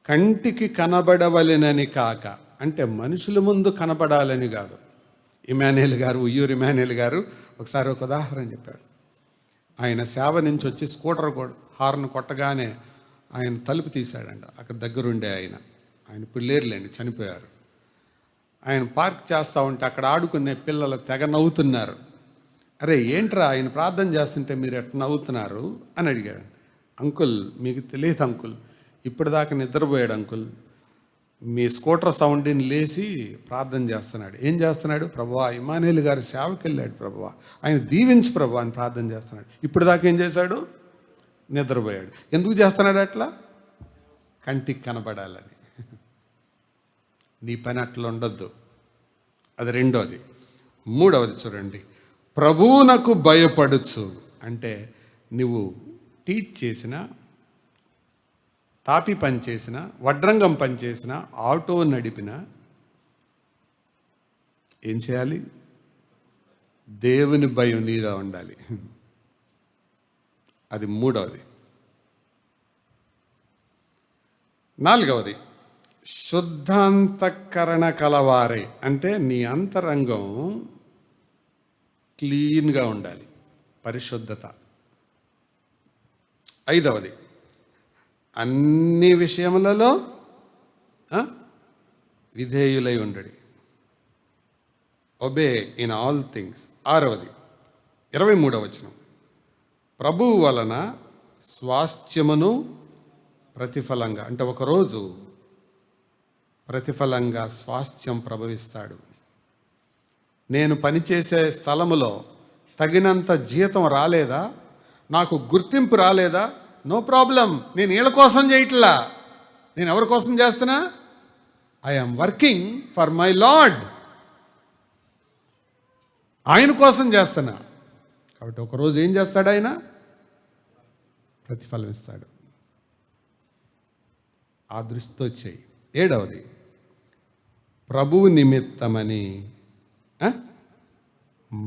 కంటికి కనబడవలెనని కాక, అంటే మనుషుల ముందు కనబడాలని కాదు. ఉయ్యూరు ఇమాన్యుయల్ గారు ఒకసారి ఒక ఉదాహరణ చెప్పాడు. ఆయన సేవ నుంచి వచ్చి స్కూటర్ హార్న్ కొట్టగానే ఆయన తలుపు తీశాడంట. అక్కడ దగ్గరుండే ఆయన ఇప్పుడు లేరులేండి, చనిపోయారు. ఆయన పార్క్ చేస్తూ ఉంటే అక్కడ ఆడుకునే పిల్లలు తెగ నవ్వుతున్నారు. అరే ఏంట్రా, ఆయన ప్రార్థన చేస్తుంటే మీరు ఎట్లా నవ్వుతున్నారు అని అడిగాడు. అంకుల్ మీకు తెలియదు అంకుల్, ఇప్పటిదాకా నిద్రపోయాడు అంకుల్, మీ స్కూటర్ సౌండ్ని లేచి ప్రార్థన చేస్తున్నాడు. ఏం చేస్తున్నాడు? ప్రభువా ఇమానుయేల్ గారి సేవకి వెళ్ళాడు, ప్రభువా ఆయన దీవించి ప్రభువా అని ప్రార్థన చేస్తున్నాడు. ఇప్పటిదాకా ఏం చేశాడు? నిద్రపోయాడు. ఎందుకు చేస్తున్నాడు అట్లా? కంటికి కనబడాలని. నీ పని అట్లా ఉండొద్దు. అది 2వది. 3వది చూడండి, ప్రభువునకు భయపడుచు. అంటే నువ్వు టీచ్ చేసిన, తాపి పని చేసిన, వడ్రంగం పని చేసిన, ఆటో నడిపిన ఏం చేయాలి? దేవుని భయం నీలో ఉండాలి. అది 3వది. 4వది, శుద్ధాంతఃకరణ కలవారే. అంటే నీ అంతరంగం క్లీన్గా ఉండాలి, పరిశుద్ధత. 5వది, అన్ని విషయములలో విధేయులై ఉండడి, ఒబే ఇన్ ఆల్ థింగ్స్. 6వది, 23వ వచనం, ప్రభువు వలన స్వాస్థ్యమును ప్రతిఫలంగా. అంటే ఒకరోజు ప్రతిఫలంగా స్వాస్థ్యం ప్రభవిస్తాడు. నేను పనిచేసే స్థలములో తగినంత జీతం రాలేదా, నాకు గుర్తింపు రాలేదా, నో ప్రాబ్లం, నేను వీళ్ళ కోసం చేయట్లా. నేను ఎవరి కోసం చేస్తున్నా? I'm working for my lord. ఆయన కోసం చేస్తున్నా. కాబట్టి ఒకరోజు ఏం చేస్తాడు? ఆయన ప్రతిఫలం ఇస్తాడు. ఆ దృష్టితో చేయి. 7వది, ప్రభువు నిమిత్తమని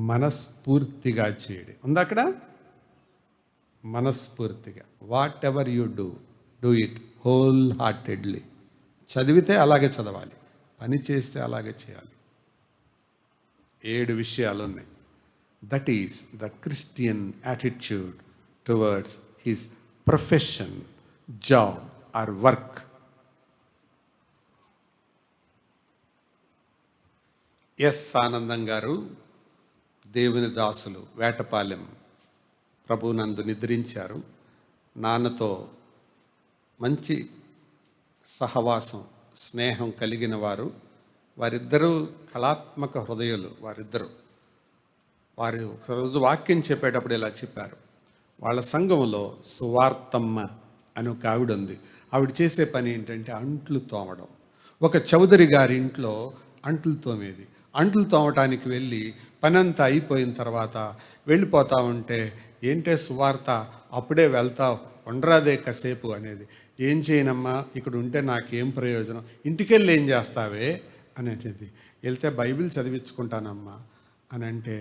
మనస్ఫూర్తిగా చేయడు. ఉంది అక్కడ, మనస్ఫూర్తిగా. What ever you do it whole heartedly. చదివితే అలాగే చదవాలి, పని చేస్తే అలాగే చేయాలి. 7 విషయాలు ఉన్నాయి. That is the Christian attitude towards his profession, job or work. Yes Anandam garu, దేవుని దాసులు, వేటపాలెం, ప్రభునందు నిద్రించారు. నాన్నతో మంచి సహవాసం, స్నేహం కలిగిన వారు. వారిద్దరూ కళాత్మక హృదయాలు. వారు ఒకరోజు వాక్యం చెప్పేటప్పుడు ఇలా చెప్పారు. వాళ్ళ సంఘంలో సువార్తమ్మ అని ఒక ఆవిడ ఉంది. ఆవిడ చేసే పని ఏంటంటే అంట్లు తోమడం. ఒక చౌదరి గారి ఇంట్లో అంట్లు తోమేది. అంట్లు తోమటానికి వెళ్ళి పనంతా అయిపోయిన తర్వాత వెళ్ళిపోతా ఉంటే, ఏంటే సువార్త అప్పుడే వెళ్తావు, ఉండరాదే కాసేపు అనేది. ఏం చేయనమ్మా, ఇక్కడ ఉంటే నాకేం ప్రయోజనం, ఇంటికెళ్ళి ఏం చేస్తావే అనేది. వెళ్తే బైబిల్ చదివించుకుంటానమ్మా అని అంటే,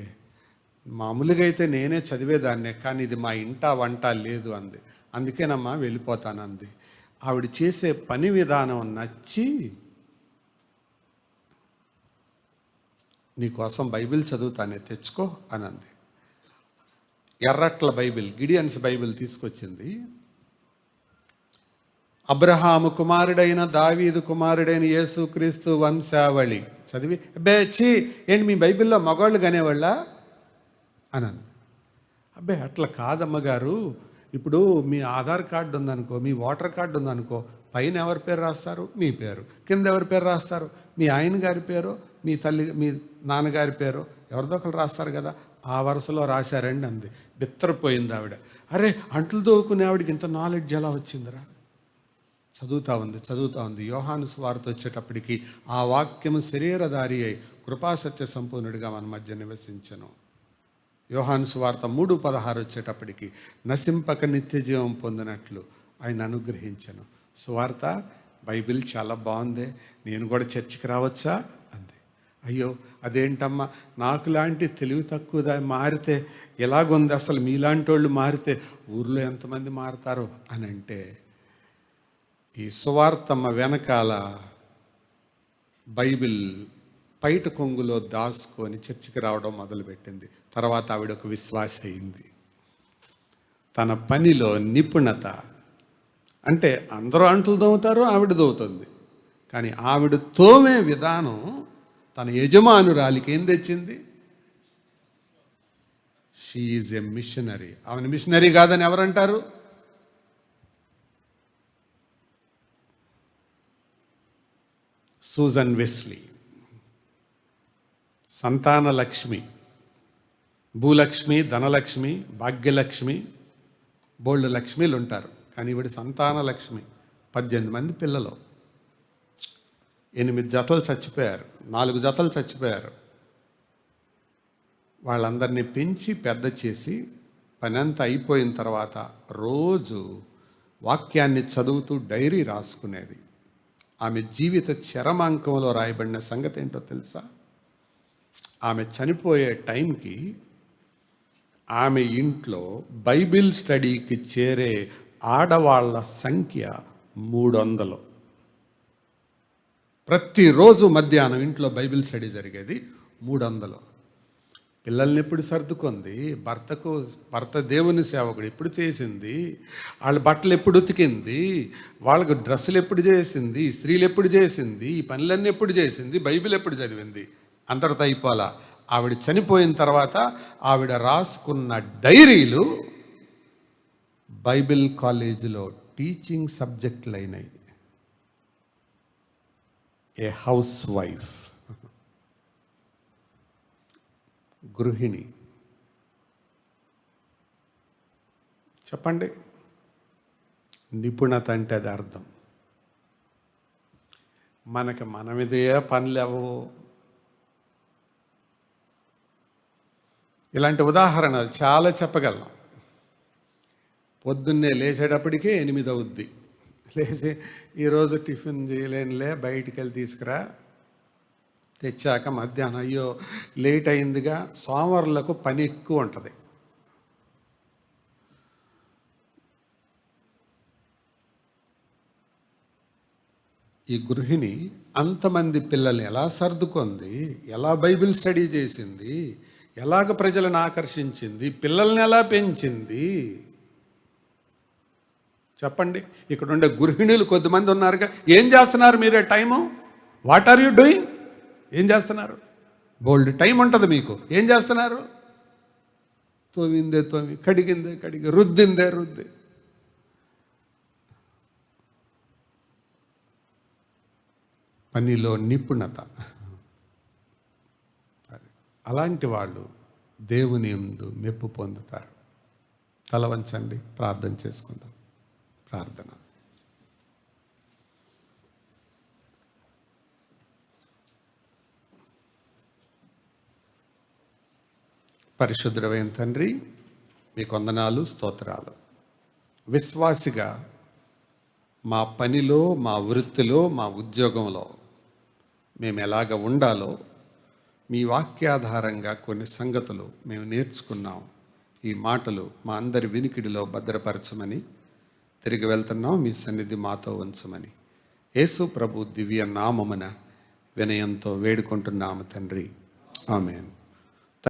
మామూలుగా అయితే నేనే చదివేదాన్నే, కానీ ఇది మా ఇంట వంట లేదు అంది. అందుకేనమ్మా వెళ్ళిపోతానంది. ఆవిడ చేసే పని విధానం నచ్చి, నీకోసం బైబిల్ చదువుతానే, తెచ్చుకో అని అంది. ఎర్రట్ల బైబిల్, గిడియన్స్ బైబిల్ తీసుకొచ్చింది. అబ్రహాము కుమారుడైన దావీదు కుమారుడైన యేసుక్రీస్తు వంశావళి చదివి అబ్బే ఏంటి మీ బైబిల్లో మగవాళ్ళు కనేవాళ్ళ అన్నాను. అబ్బే అట్లా కాదమ్మగారు, ఇప్పుడు మీ ఆధార్ కార్డు ఉందనుకో, మీ ఓటర్ కార్డు ఉందనుకో, పైన ఎవరి పేరు రాస్తారు? మీ పేరు. కింద ఎవరి పేరు రాస్తారు? మీ ఆయన గారి పేరు, మీ నాన్నగారి పేరు, ఎవరిదో ఒకరు రాస్తారు కదా, ఆ వరుసలో రాశారండి అంది. బిత్తరపోయింది ఆవిడ. అరే, అంట్లు దోవుకునే ఆవిడకి ఇంత నాలెడ్జ్ ఎలా వచ్చిందిరా? చదువుతూ ఉంది. యోహాను సువార్త వచ్చేటప్పటికి ఆ వాక్యము శరీరధారి అయి కృపాసత్య సంపూర్ణుడిగా మన మధ్య నివసించను. యోహాను సువార్త 3:16 వచ్చేటప్పటికి నశింపక నిత్య జీవం పొందినట్లు ఆయన అనుగ్రహించను. సువార్త బైబిల్ చాలా బాగుందే, నేను కూడా చర్చికి రావచ్చా అంది. అయ్యో అదేంటమ్మా, నాకు లాంటి తెలివి తక్కువదా మారితే ఎలాగుంది, అసలు మీలాంటి వాళ్ళు మారితే ఊర్లో ఎంతమంది మారుతారు అని అంటే, ఈ సువార్తమ్మ వెనకాల బైబిల్ పైట కొంగులో దాచుకొని చర్చికి రావడం మొదలుపెట్టింది. తర్వాత ఆవిడ ఒక విశ్వాస అయింది. తన పనిలో నిపుణత, అంటే అందరూ అంట్లు దోవుతారు, ఆవిడ దోవుతుంది. కానీ ఆవిడ తోమే విధానం తన యజమానురాలికి ఏం తెచ్చింది? She is a machinery. ఆమెను మిషనరీ కాదని ఎవరంటారు? Susan Wesley. సంతాన లక్ష్మి, భూలక్ష్మి, ధనలక్ష్మి, భాగ్యలక్ష్మి, బోల్డ్ లక్ష్మిలు ఉంటారు. కానీ ఈవిడ సంతాన లక్ష్మి. 18 మంది పిల్లలు, 8 జతలు చచ్చిపోయారు, 4 జతలు చచ్చిపోయారు. వాళ్ళందరినీ పెంచి పెద్ద చేసి పని అంతా అయిపోయిన తర్వాత రోజు వాక్యాన్ని చదువుతూ డైరీ రాసుకునేది. ఆమె జీవిత చరమాంకంలో రాయబడిన సంగతి ఏంటో తెలుసా? ఆమె చనిపోయే టైంకి ఆమె ఇంట్లో బైబిల్ స్టడీకి చేరే ఆడవాళ్ళ సంఖ్య 300. ప్రతిరోజు మధ్యాహ్నం ఇంట్లో బైబిల్ స్టడీ జరిగేది. 300. పిల్లల్ని ఎప్పుడు సర్దుకుంది, భర్త దేవుని సేవకుడు ఎప్పుడు చేసింది, వాళ్ళ బట్టలు ఎప్పుడు ఉతికింది, వాళ్ళకు డ్రెస్సులు ఎప్పుడు చేసింది, స్త్రీలు ఎప్పుడు చేసింది, ఈ పనులన్నీ ఎప్పుడు చేసింది, బైబిల్ ఎప్పుడు చదివింది, అంతటితో అయిపోలా. ఆవిడ చనిపోయిన తర్వాత ఆవిడ రాసుకున్న డైరీలు బైబిల్ కాలేజీలో టీచింగ్ సబ్జెక్టులు అయినాయి. ఏ హౌస్ వైఫ్, గృహిణి. చెప్పండి, నిపుణత అంటే అది అర్థం. మనమిదే పనులేవో. ఇలాంటి ఉదాహరణలు చాలా చెప్పగలం. పొద్దున్నే లేచేటప్పటికే 8 అవుద్ది. లేచి ఈరోజు టిఫిన్ చేయలేనులే, బయటికి వెళ్ళి తీసుకురా, తెచ్చాక మధ్యాహ్నం అయ్యో లేట్ అయిందిగా. సోమవారులకు పని ఎక్కువ ఉంటుంది. ఈ గృహిణి అంతమంది పిల్లల్ని ఎలా సర్దుకుంది, ఎలా బైబిల్ స్టడీ చేసింది, ఎలాగ ప్రజలను ఆకర్షించింది, పిల్లల్ని ఎలా పెంచింది చెప్పండి. ఇక్కడ ఉండే గృహిణులు కొద్దిమంది ఉన్నారుగా. ఏం చేస్తున్నారు మీరే time? What are you doing? ఏం చేస్తున్నారు? బోల్డ్ టైం ఉంటుంది మీకు. ఏం చేస్తున్నారు? తోమిందే తోమి, కడిగిందే కడిగి, రుద్దిందే రుద్ది. పనిలో నిపుణత. అలాంటి వాళ్ళు దేవుని యందు మెప్పు పొందుతారు. తల వంచండి, ప్రార్థన చేసుకుందాం. ప్రార్థన. పరిశుద్ధుడైన తండ్రి, మీకు వందనాలు, స్తోత్రాలు. విశ్వాసిగా మా పనిలో, మా వృత్తిలో, మా ఉద్యోగంలో మేము ఎలాగ ఉండాలో మీ వాక్యాధారంగా కొన్ని సంగతులు మేము నేర్చుకున్నాం. ఈ మాటలు మా అందరి వినికిడిలో భద్రపరచమని తిరిగి వెళ్తున్నాం. మీ సన్నిధి మాతో ఉంచమని యేసు ప్రభు దివ్య నామమున వినయంతో వేడుకుంటున్నాము తండ్రి. ఆమేన్.